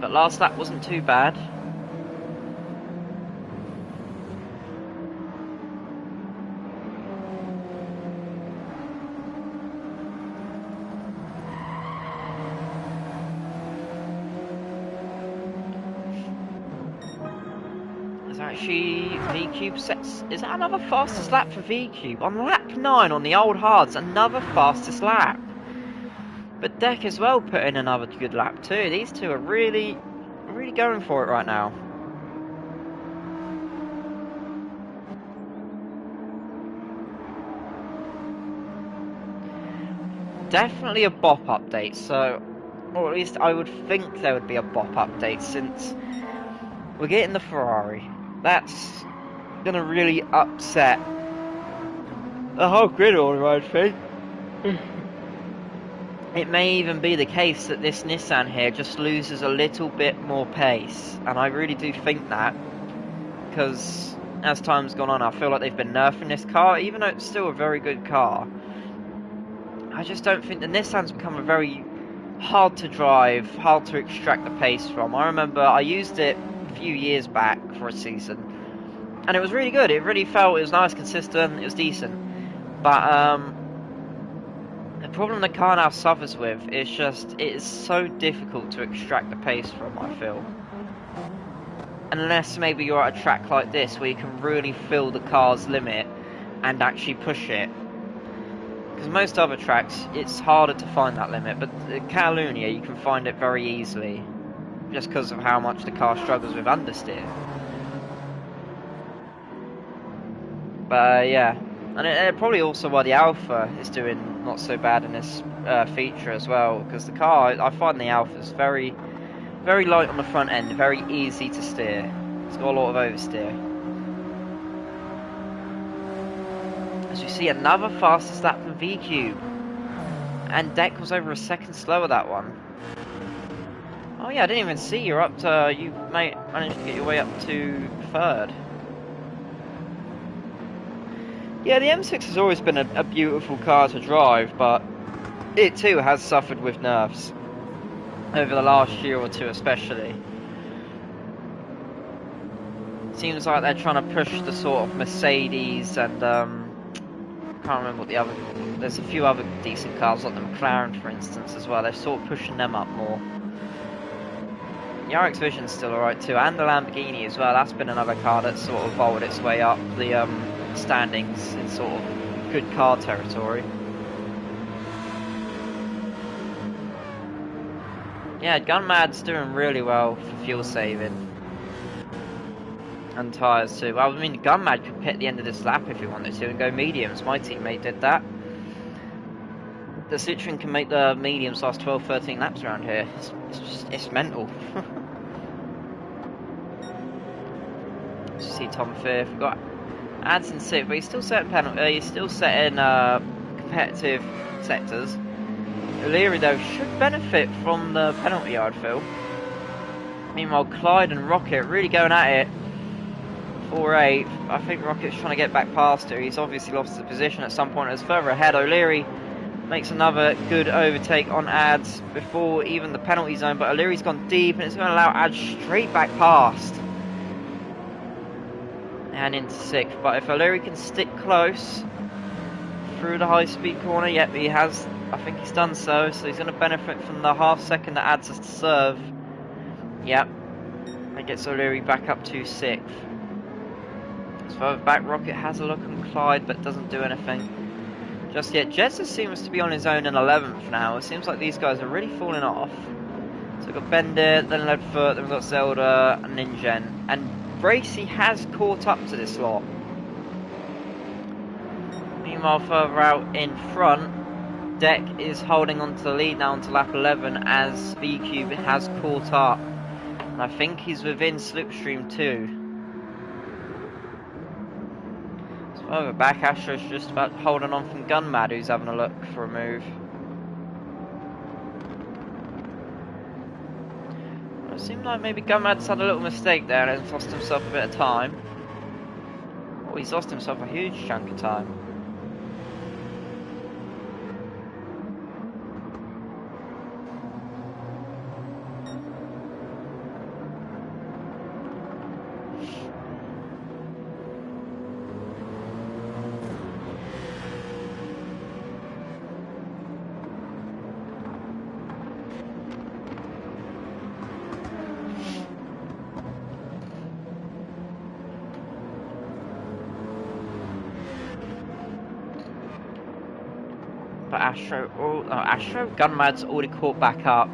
But last lap wasn't too bad. Actually, V-Cube sets... Is that another fastest lap for V-Cube? On lap 9 on the old hards, another fastest lap. But Deck as well put in another good lap too. These two are really going for it right now. Definitely a BOP update, so... Or at least I would think there would be a BOP update since we're getting the Ferrari. That's going to really upset the whole grid order, I think. It may even be the case that this Nissan here just loses a little bit more pace. And I really do think that. Because as time's gone on, I feel like they've been nerfing this car. Even though it's still a very good car. I just don't think the Nissan's become a very hard to drive, hard to extract the pace from. I remember I used it a few years back for a season, and it was really good. It really felt, it was nice, consistent, it was decent. But the problem the car now suffers with is just, it is so difficult to extract the pace from, I feel. Unless maybe you're at a track like this where you can really feel the car's limit and actually push it. Because most other tracks, it's harder to find that limit, but at Catalonia you can find it very easily. Just because of how much the car struggles with understeer. But yeah, and it probably also why the Alpha is doing not so bad in this feature as well, because the car, I find the Alpha is very light on the front end, very easy to steer. It's got a lot of oversteer. As you see, another fastest lap from V-Cube, and Deck was over a second slower that one. Oh yeah, I didn't even see you're up to, you managed to get your way up to 3rd. Yeah, the M6 has always been a beautiful car to drive, but it too has suffered with nerfs. Over the last year or two especially. Seems like they're trying to push the sort of Mercedes and, I can't remember what the other, there's a few other decent cars like the McLaren for instance as well, they're sort of pushing them up more. The RX Vision's still alright too, and the Lamborghini as well. That's been another car that's sort of vaulted its way up the standings in sort of good car territory. Yeah, Gunmad's doing really well for fuel saving. And tyres too. Well, I mean, Gunmad could pit the end of this lap if he wanted to and go mediums. My teammate did that. the Citroen can make the mediums last 12-13 laps around here. It's mental. See Tom 5th. We've got Ads in 6th, but he's still setting penalty. He's still setting competitive sectors. O'Leary though should benefit from the penalty yard, Phil. Meanwhile, Clyde and Rocket really going at it. 4-8. I think Rocket's trying to get back past her. He's obviously lost the position at some point. It's further ahead. O'Leary makes another good overtake on Ads before even the penalty zone, but O'Leary's gone deep and it's going to allow Ads straight back past. And into 6th. But if O'Leary can stick close through the high-speed corner, yep, he has. I think he's done so. So he's going to benefit from the half second that Ads has to serve. Yep. That gets O'Leary back up to 6th. As further back, Rocket has a look on Clyde, but doesn't do anything just yet. Jezza seems to be on his own in 11th now. It seems like these guys are really falling off. So we've got Bender, then Leadfoot, then we've got Zelda and Ningen. And Bracy has caught up to this lot. Meanwhile, further out in front, Deck is holding on to the lead now onto lap 11 as V-Cube has caught up. And I think he's within Slipstream too. So further back, Astro's just about holding on from Gunmad, who's having a look for a move. It seemed like maybe Gunmad's had a little mistake there and has lost himself a bit of time. Oh, he's lost himself a huge chunk of time. But Astro Gunmad's already caught back up.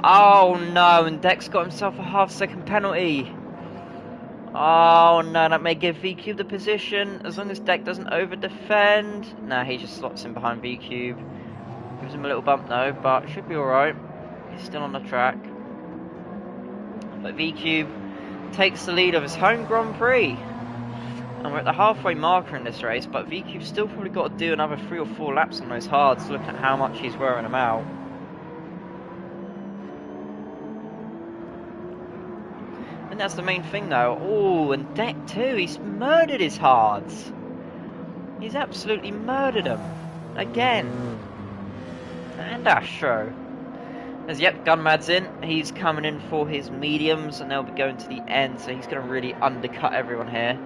Oh no, and Deck's got himself a half-second penalty. Oh no, that may give V-Cube the position, as long as Deck doesn't over-defend. Nah, he just slots in behind V-Cube. Gives him a little bump though, but should be alright. He's still on the track. But V-Cube takes the lead of his home Grand Prix. And we're at the halfway marker in this race, but V-Cube's still probably got to do another 3 or 4 laps on those hards, looking at how much he's wearing them out. And that's the main thing though. Oh, and Deck too, he's murdered his hards. He's absolutely murdered them. Again. And Astro. As yep, Gunmad's in. He's coming in for his mediums, and they'll be going to the end, so he's going to really undercut everyone here.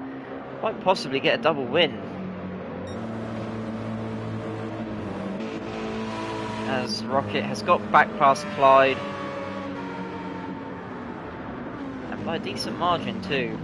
Might possibly get a double win. As Rocket has got back past Clyde. And by a decent margin too.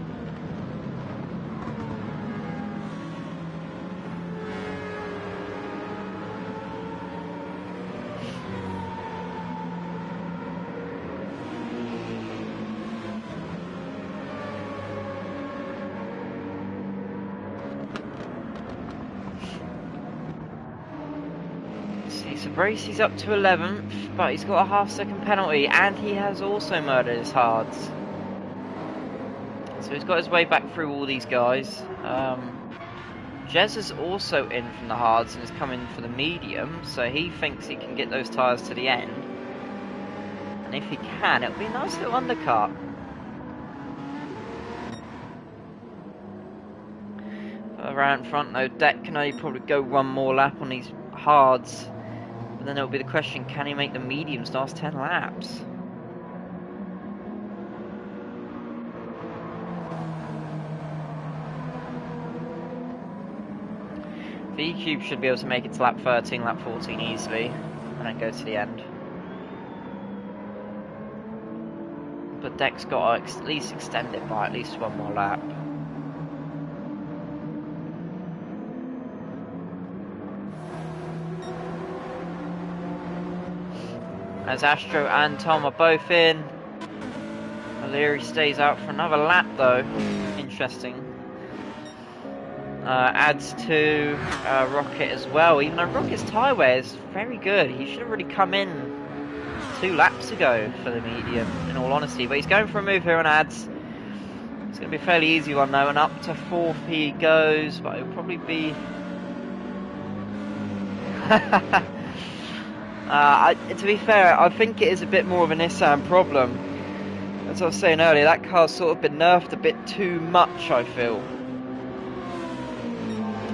So Bracy's up to 11th, but he's got a half-second penalty, and he has also murdered his hards. So he's got his way back through all these guys. Jez is also in from the hards and is coming for the medium, so he thinks he can get those tyres to the end. And if he can, it'll be a nice little undercut. Around front though, Deck can only probably go one more lap on these hards. But then it'll be the question, can he make the mediums last 10 laps? V-Cube should be able to make it to lap 13, lap 14 easily, and then go to the end. But Deck's got to at least extend it by at least one more lap. As Astro and Tom are both in. O'Leary stays out for another lap though. Interesting. Adds to Rocket as well, even though Rocket's tyre wear is very good. He should have really come in 2 laps ago for the medium, in all honesty. But he's going for a move here on Ads. It's going to be a fairly easy one though, and up to 4th he goes, but it'll probably be... to be fair, I think it is a bit more of a Nissan problem. As I was saying earlier, that car's sort of been nerfed a bit too much, I feel.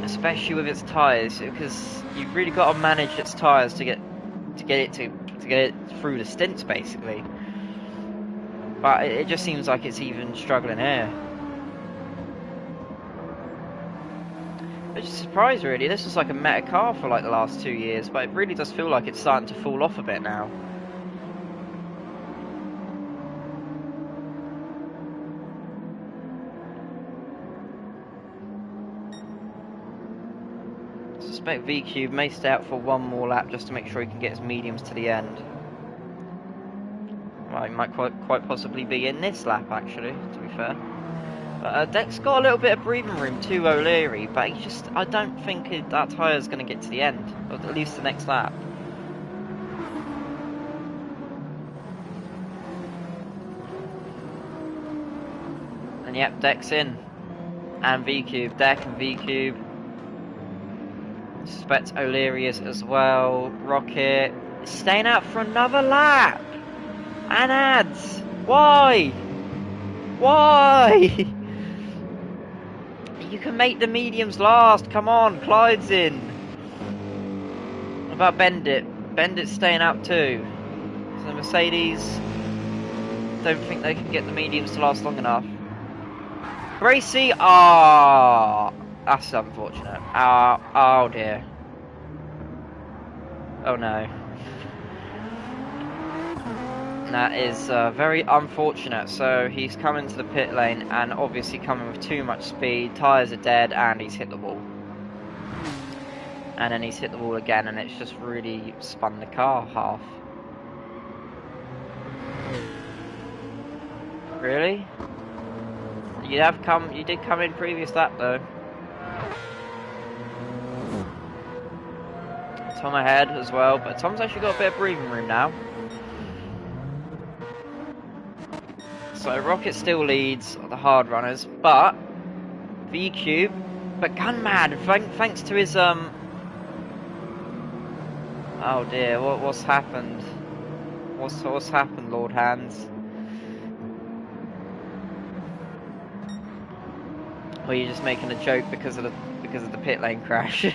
Especially with its tyres, because you've really got to manage its tyres to get it through the stints, basically. But it just seems like it's even struggling here. Which is a surprise, really. This was like a meta car for like the last 2 years, but it really does feel like it's starting to fall off a bit now. I suspect V-Cube may stay out for one more lap just to make sure he can get his mediums to the end. Well, he might quite possibly be in this lap, actually, to be fair. But Deck's got a little bit of breathing room to O'Leary, but I don't think that tyre's going to get to the end, or at least the next lap. And yep, Deck's in. And V-Cube, Deck and V-Cube. Suspect O'Leary is as well. Rocket is staying out for another lap. And Ads. Why? Why? You can make the mediums last. Come on, Clyde's in. What about Bendit? Bendit's staying out too. So Mercedes don't think they can get the mediums to last long enough. Gr3, that's unfortunate. Oh dear. Oh no. That is very unfortunate. So he's coming to the pit lane and obviously coming with too much speed. Tyres are dead and he's hit the wall. And then he's hit the wall again and it's just really spun the car half. Really? You did come in previous lap though. Tom ahead as well, but Tom's actually got a bit of breathing room now. So Rocket still leads the hard runners, but V-Cube, but Gunmad, thanks to his oh dear, what's happened? What's happened, Lord Hands? Or are you just making a joke because of the pit lane crash?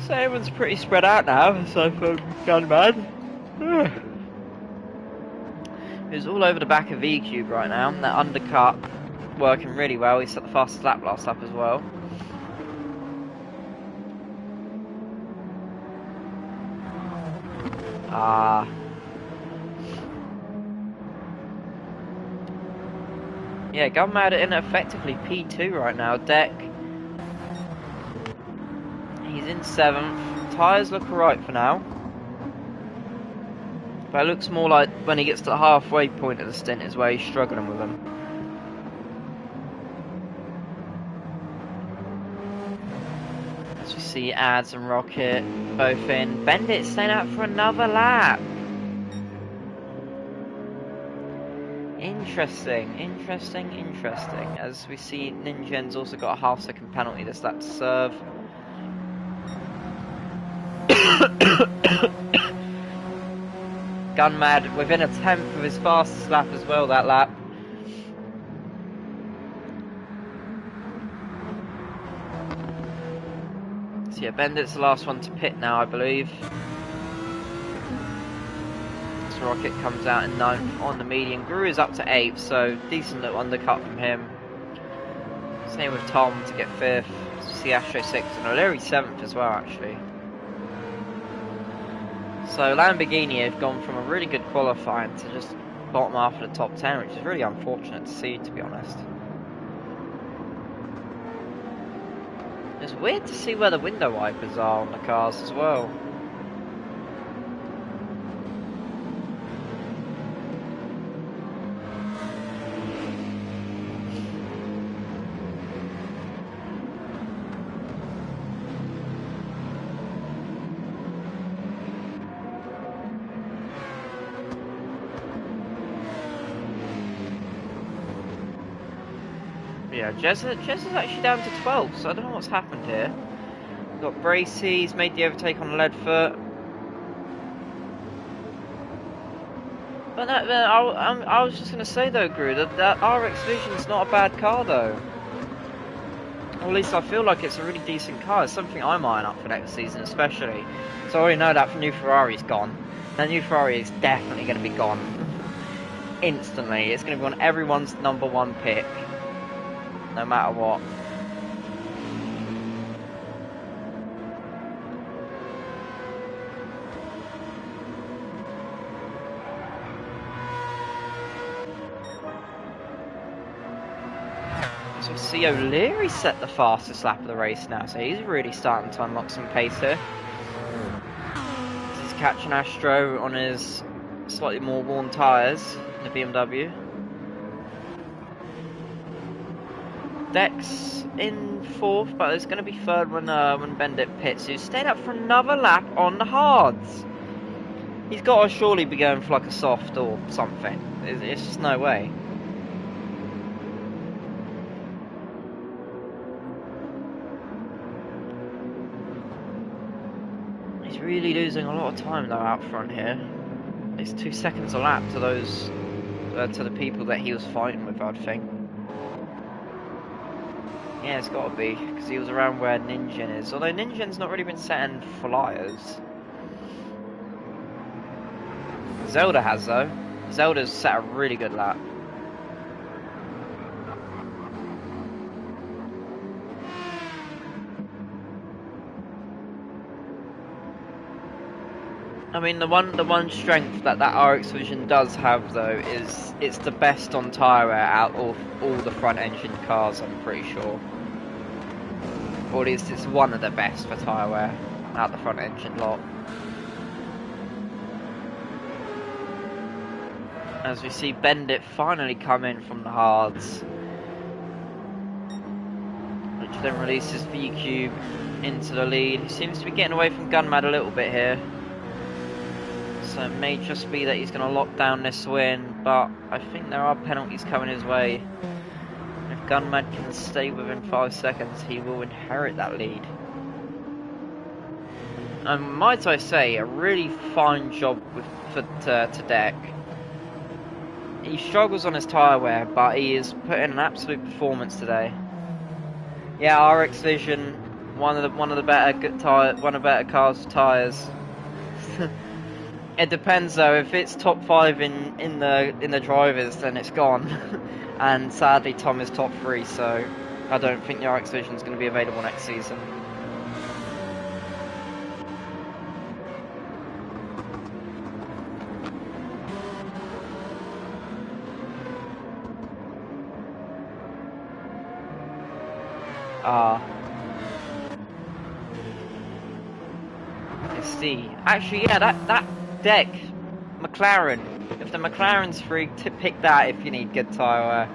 So everyone's pretty spread out now, aside from Gunman. He's all over the back of V-Cube right now. That undercut working really well. He set the fastest lap last lap as well. Yeah, Gunmad in effectively P2 right now. Deck. He's in 7th. Tyres look alright for now. But it looks more like when he gets to the halfway point of the stint is where he's struggling with them. As we see Ads and Rocket both in. Bendit staying out for another lap. Interesting. As we see Ninja's also got a half-second penalty this lap to serve. Gunmad within a 10th of his fastest lap as well that lap. So yeah, Bendit's the last one to pit now, I believe. So Rocket comes out in 9th on the medium. Gru is up to 8th, so decent little undercut from him. Same with Tom to get 5th. See Astro 6th and O'Leary 7th as well, actually. So Lamborghini have gone from a really good qualifying to just bottom half of the top 10, which is really unfortunate to see, to be honest. It's weird to see where the window wipers are on the cars as well. Yeah, Jez is actually down to 12, so I don't know what's happened here. We've got Bracey, he's made the overtake on Leadfoot. But no, I was just going to say though, Gru, that RX Vision's not a bad car though. Or at least I feel like it's a really decent car. It's something I'm eyeing up for next season especially. So I already know that new Ferrari's gone. That new Ferrari is definitely going to be gone. Instantly. It's going to be on everyone's #1 pick. No matter what. So see O'Leary set the fastest lap of the race now, so he's really starting to unlock some pace here. He's catching Astro on his slightly more worn tyres in the BMW. Dex in 4th, but it's going to be 3rd when Bendit pits. He's stayed up for another lap on the hards. He's got to surely be going for like a soft or something. It's just no way. He's really losing a lot of time though out front here. It's 2 seconds a lap to those to the people that he was fighting with, I'd think. Yeah, it's got to be, because he was around where Ninjin is. Although Ninjin's not really been setting flyers. Zelda has, though. Zelda's set a really good lap. I mean, the one strength that RX Vision does have, though, is it's the best on tyre wear out of all the front-engine cars, I'm pretty sure. Or at least it's one of the best for tyre wear out the front-engine lot. As we see Bendit finally come in from the hards, which then releases V-Cube into the lead. He seems to be getting away from Gunmad a little bit here. So it may just be that he's going to lock down this win, but I think there are penalties coming his way. If Gunmad can stay within 5 seconds, he will inherit that lead. And might I say, a really fine job to Deck. He struggles on his tyre wear, but he is putting an absolute performance today. Yeah, RX Vision, one of the better cars' tyres. It depends though. If it's top 5 in the drivers, then it's gone. And sadly, Tom is top 3, so I don't think the RX Vision is going to be available next season. Let's see. Actually, yeah, that Deck, McLaren. If the McLaren's free, to pick that if you need good tyre wear.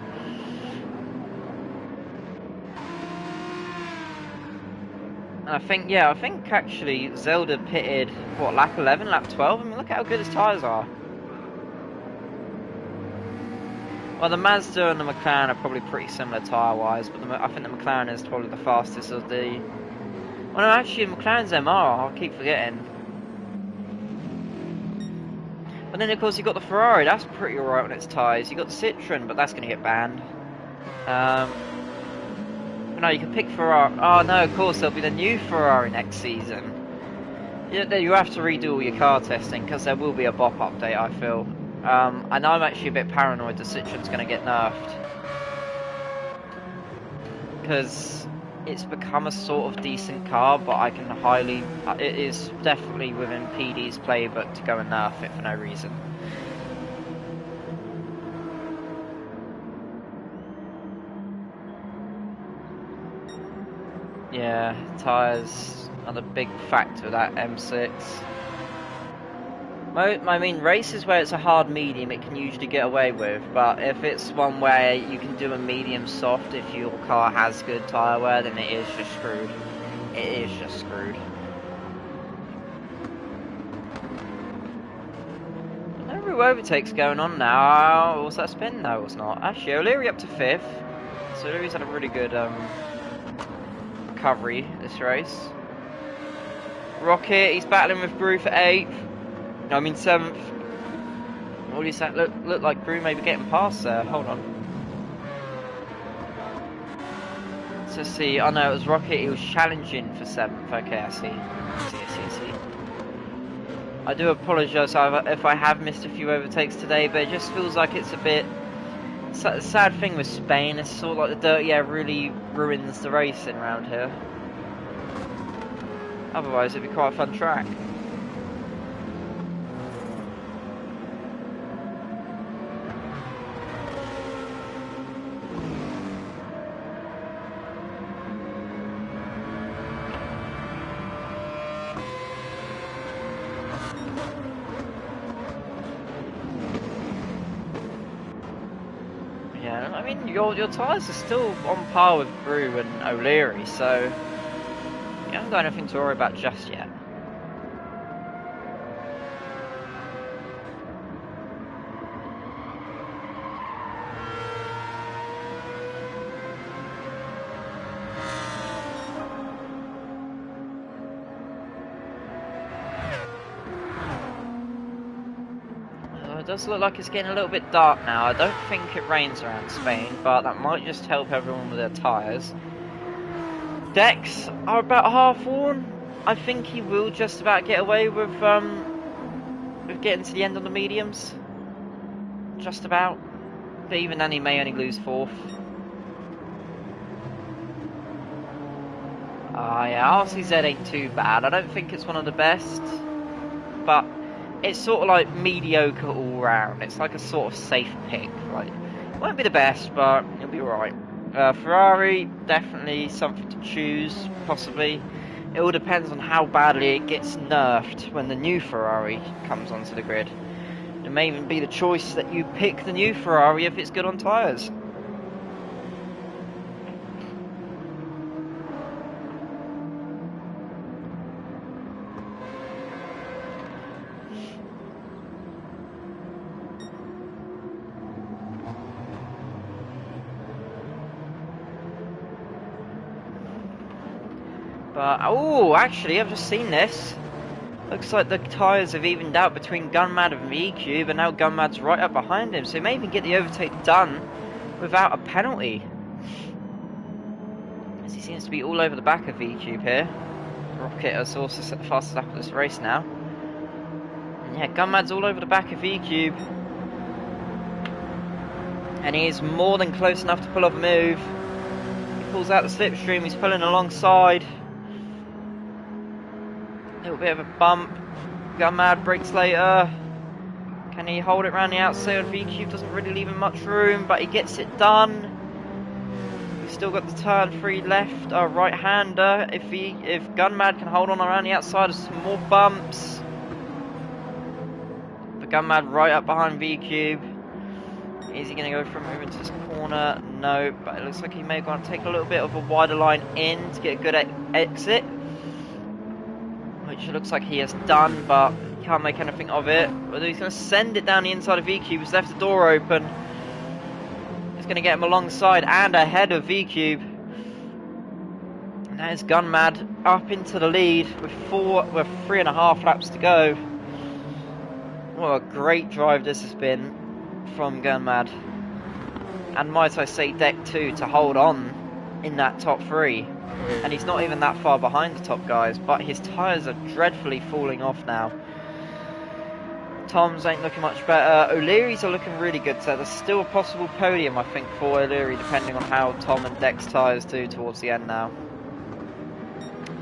And I think actually Zelda pitted, what, lap 11, lap 12? I mean, look at how good his tyres are. Well, the Mazda and the McLaren are probably pretty similar tyre-wise, but I think the McLaren is probably the fastest of the... Well, no, actually, McLaren's MR, I'll keep forgetting. But then, of course, you've got the Ferrari, that's pretty alright on its tyres. You've got the Citroen, but that's going to get banned. No, you can pick Ferrari. Oh, no, of course, there'll be the new Ferrari next season. You have to redo all your car testing, because there will be a BOP update, I feel. And I'm actually a bit paranoid the Citroen's going to get nerfed. Because it's become a sort of decent car, but I can it is definitely within PD's playbook to go and nerf it for no reason. Yeah, tyres are the big factor of that M6. I mean, races where it's a hard medium, it can usually get away with, but if it's one where you can do a medium soft if your car has good tyre wear, then it is just screwed. It is just screwed. No real overtakes going on now. Was that spin? No, it was not. Actually, O'Leary up to 5th. So O'Leary's had a really good recovery this race. Rocket, he's battling with Gr3 for 8th. No, I mean 7th. What is that? Look like Gr3 maybe getting past there. Hold on. Let's see. Oh no, it was Rocket. He was challenging for 7th. Okay, I see. I see. I do apologise if I have missed a few overtakes today, but it just feels like it's a bit... The sad thing with Spain, it's sort of like the dirty air really ruins the racing around here. Otherwise, it'd be quite a fun track. Yeah, I mean, your tyres are still on par with Gr3 and O'Leary, so you haven't got anything to worry about just yet. It does look like it's getting a little bit dark now. I don't think it rains around Spain, but that might just help everyone with their tyres. Decks are about half worn. I think he will just about get away with getting to the end on the mediums. Just about. But even then he may only lose 4th. Yeah, RCZ ain't too bad. I don't think it's one of the best, but it's sort of like mediocre all round. It's like a sort of safe pick. Like, it won't be the best, but it'll be alright. Ferrari, definitely something to choose, possibly. It all depends on how badly it gets nerfed when the new Ferrari comes onto the grid. It may even be the choice that you pick the new Ferrari if it's good on tyres. But, oh, actually, I've just seen this. Looks like the tyres have evened out between Gunmad and VCube, and now Gunmad's right up behind him, so he may even get the overtake done without a penalty. As he seems to be all over the back of VCube here. Rocket has also set the fastest lap of this race now. And yeah, Gunmad's all over the back of VCube. And he is more than close enough to pull off a move. He pulls out the slipstream, he's pulling alongside. Little bit of a bump. Gunmad brakes later. Can he hold it around the outside? VCube doesn't really leave him much room, but he gets it done. We've still got the turn 3 left, right-hander. If Gunmad can hold on around the outside of some more bumps. But Gunmad right up behind VCube. Is he going to go for a move into this corner? No, but it looks like he may go and take a little bit of a wider line in to get a good exit. Which it looks like he has done, but he can't make anything of it. Whether he's going to send it down the inside of VCube, he's left the door open. He's going to get him alongside and ahead of VCube. And there's Gunmad up into the lead with 3.5 laps to go. What a great drive this has been from Gunmad. And might I say Deck 2 to hold on in that top 3. And he's not even that far behind the top guys, but his tyres are dreadfully falling off now. Tom's ain't looking much better. O'Leary's are looking really good, so there's still a possible podium, I think, for O'Leary, depending on how Tom and Deck's tyres do towards the end now.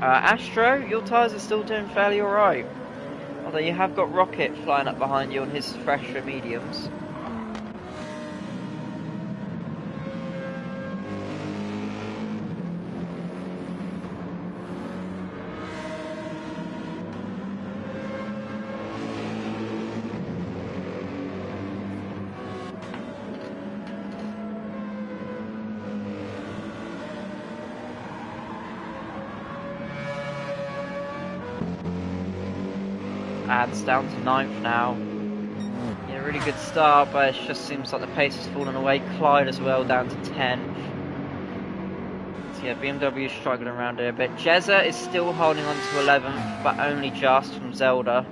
Astro, your tyres are still doing fairly alright. Although you have got Rocket flying up behind you on his fresher mediums. Adds down to 9th now. Yeah, really good start, but it just seems like the pace has fallen away. Clyde as well down to 10th. So yeah, BMW is struggling around here a bit. Jezza is still holding on to 11th, but only just from Zelda.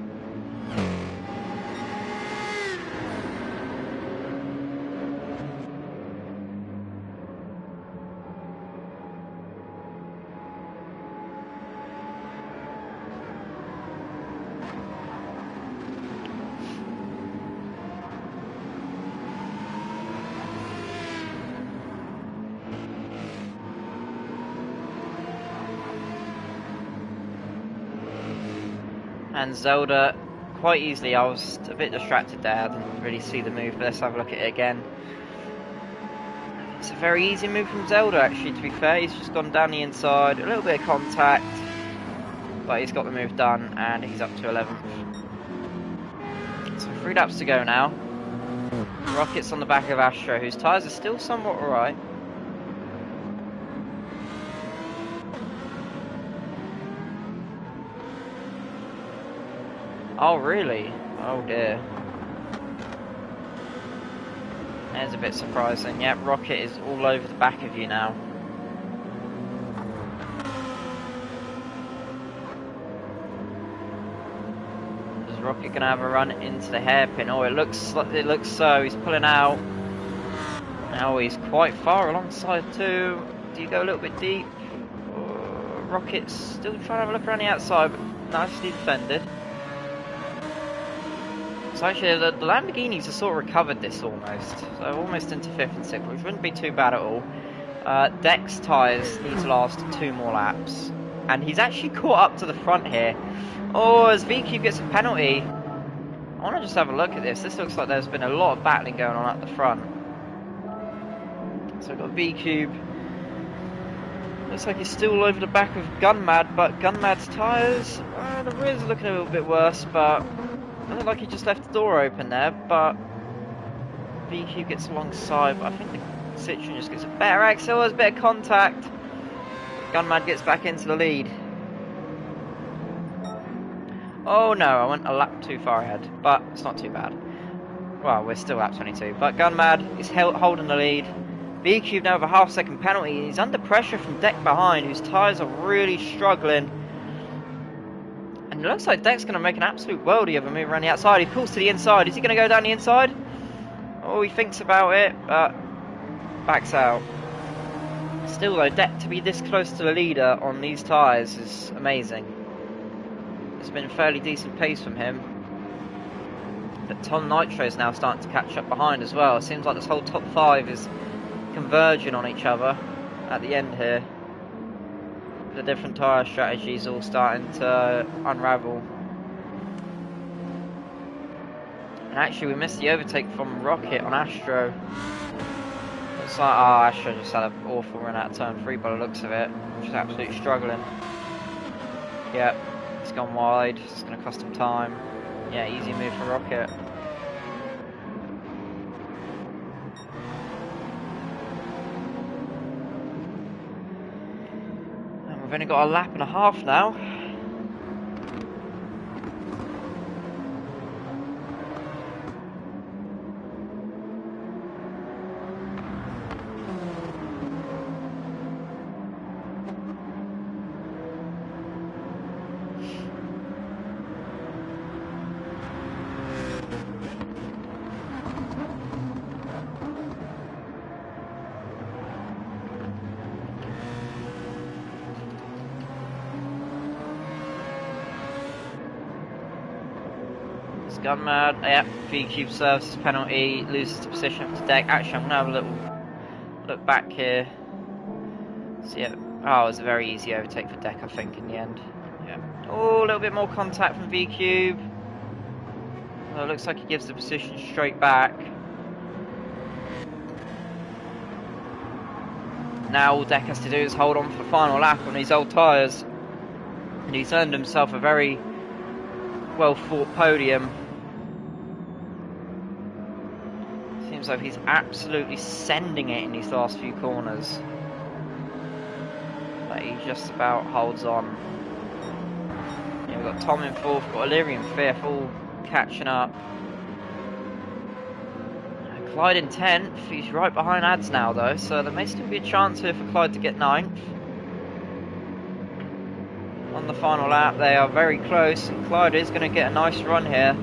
And Zelda, quite easily, I was a bit distracted there, I didn't really see the move, but let's have a look at it again. It's a very easy move from Zelda actually, to be fair. He's just gone down the inside, a little bit of contact, but he's got the move done, and he's up to 11th. So 3 laps to go now. Rocket's on the back of Astro, whose tyres are still somewhat alright. Oh really? Oh dear. That's a bit surprising. Yep, Rocket is all over the back of you now. Is Rocket gonna have a run into the hairpin? Oh, it looks so. He's pulling out. Now he's quite far alongside too. Do you go a little bit deep? Oh, Rocket's still trying to have a look around the outside, but nicely defended. So actually, the Lamborghinis have sort of recovered this almost. So almost into 5th and 6th, which wouldn't be too bad at all. Deck's tyres need to last 2 more laps. And he's actually caught up to the front here. Oh, as VQ gets a penalty. I want to just have a look at this. This looks like there's been a lot of battling going on at the front. So we've got VQ. Looks like he's still all over the back of Gunmad, but Gunmad's tyres, the rears are looking a little bit worse, but I look like he just left the door open there, but VQ gets alongside, but I think the Citroen just gets a better axle, there's a bit of contact. Gunmad gets back into the lead. Oh no, I went a lap too far ahead, but it's not too bad. Well, we're still lap 22, but Gunmad is holding the lead. VQ now with a half-second penalty. He's under pressure from Deck behind, whose tyres are really struggling. And it looks like Deck's going to make an absolute worldie of a move around the outside. He pulls to the inside. Is he going to go down the inside? Oh, he thinks about it, but backs out. Still though, Deck to be this close to the leader on these tyres is amazing. It's been a fairly decent pace from him. But Tom Nitro is now starting to catch up behind as well. It seems like this whole top 5 is converging on each other at the end here. The different tyre strategies all starting to unravel. And actually we missed the overtake from Rocket on Astro. Looks like, Astro just had an awful run out of turn 3 by the looks of it. Just absolutely struggling. Yep, it's gone wide, it's going to cost him time. Yeah, easy move for Rocket. We've only got a lap and a half now. Gunmad, yep, VQ serves his penalty, loses the position to Deck. Actually, I'm going to have a little look back here. So, yeah, it was a very easy overtake for Deck, I think, in the end. Yeah. Oh, a little bit more contact from VQ. Well, it looks like he gives the position straight back. Now all Deck has to do is hold on for the final lap on these old tyres. And he's earned himself a very well-fought podium. Seems like he's absolutely sending it in these last few corners. But he just about holds on. Yeah, we've got Tom in 4th, we've got Illyrium 5th, all catching up. Clyde in 10th, he's right behind Ads now though, so there may still be a chance here for Clyde to get 9th. on the final lap. They are very close, and Clyde is going to get a nice run here.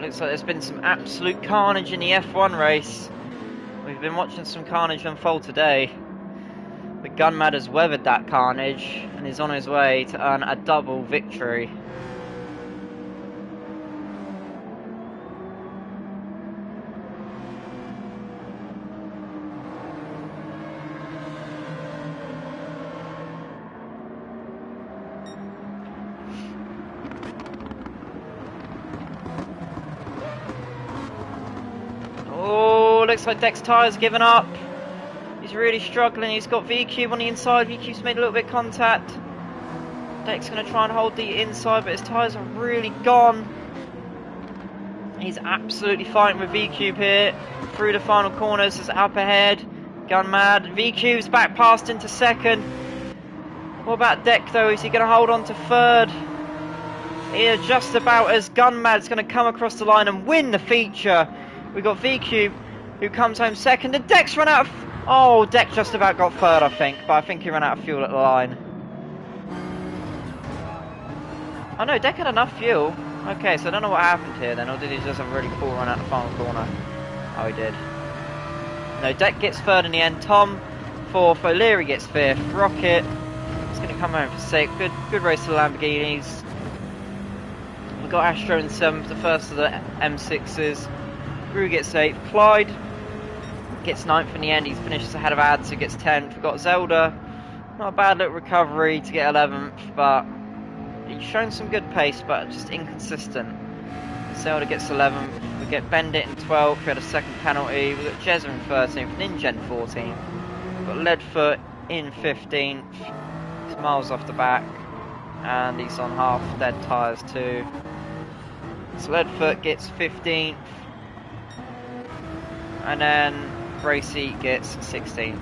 Looks like there's been some absolute carnage in the F1 race. We've been watching some carnage unfold today. But Gunmad has weathered that carnage and is on his way to earn a double victory. Looks like Deck's tyre's given up. He's really struggling. He's got VCube on the inside. VCube's made a little bit of contact. Deck's going to try and hold the inside, but his tyres are really gone. He's absolutely fighting with VCube here. Through the final corners, is up ahead. Gunmad. VCube's back past into second. What about Deck though? Is he going to hold on to third? Here, just about as Gunmad's going to come across the line and win the feature. We've got VCube, who comes home second, and Deck's run out of... Oh, Deck just about got third, I think, but I think he ran out of fuel at the line. Oh no, Deck had enough fuel. Okay, so I don't know what happened here then, or did he just have a really poor run out the final corner? Oh, he did. No, Deck gets third in the end. Tom fourth, O'Leary gets fifth. Rocket is going to come home for sixth. Good race to the Lamborghinis. We've got Astro in seventh, the first of the M6s. Gru gets 8th, Clyde gets 9th in the end, he's finished ahead of Ads, who gets 10th. We've got Zelda, not a bad little recovery to get 11th, but he's shown some good pace, but just inconsistent. Zelda gets 11th, we get Bendit in 12th, we had a second penalty, we've got Jezza in 13th, Ninja in 14th, we've got Leadfoot in 15th, he's miles off the back, and he's on half dead tyres too. So Leadfoot gets 15th, and then Bracy gets 16th.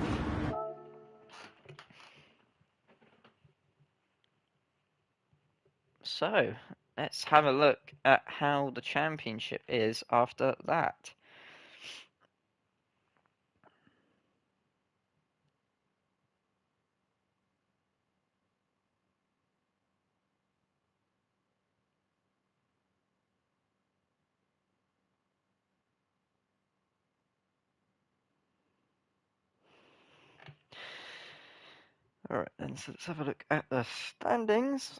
So, let's have a look at how the championship is after that. Alright, then so let's have a look at the standings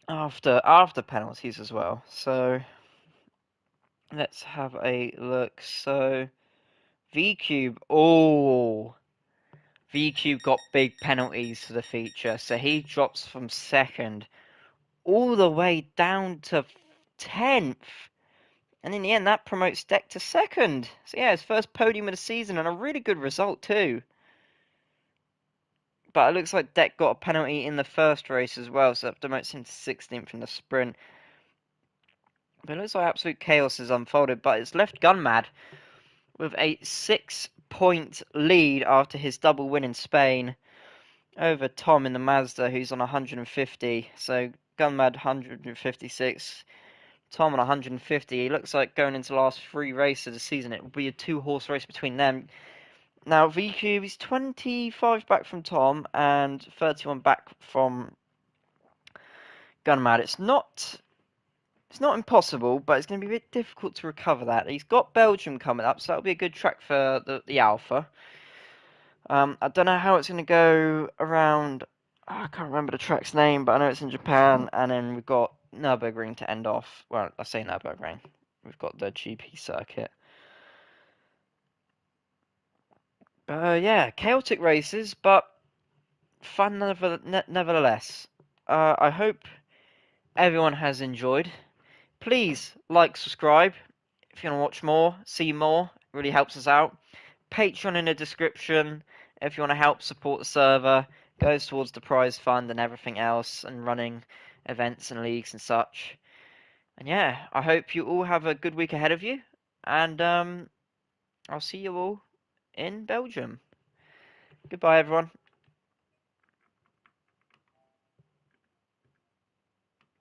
after penalties as well. So let's have a look. So VCube, VCube got big penalties for the feature, so he drops from second all the way down to 10th. And in the end, that promotes Deck to second. So yeah, his first podium of the season and a really good result too. But it looks like Deck got a penalty in the first race as well, so that demotes him to 16th in the sprint. But it looks like absolute chaos has unfolded, but it's left Gunmad with a 6-point lead after his double win in Spain over Tom in the Mazda, who's on 150. So Gunmad 156, Tom on 150. He looks like going into the last 3 races of the season, it will be a 2-horse race between them. Now, VCube is 25 back from Tom and 31 back from Gunmad. It's not impossible, but it's going to be a bit difficult to recover that. He's got Belgium coming up, so that'll be a good track for the Alpha. I don't know how it's going to go around. I can't remember the track's name, but I know it's in Japan, and then we've got Nürburgring to end off. Well, I say Nürburgring. We've got the GP circuit. Yeah, chaotic races, but fun nevertheless. I hope everyone has enjoyed. Please like, subscribe if you want to watch more, see more. It really helps us out. Patreon in the description if you want to help support the server. Goes towards the prize fund and everything else, and running events and leagues and such. And yeah, I hope you all have a good week ahead of you. And I'll see you all in Belgium. Goodbye, everyone.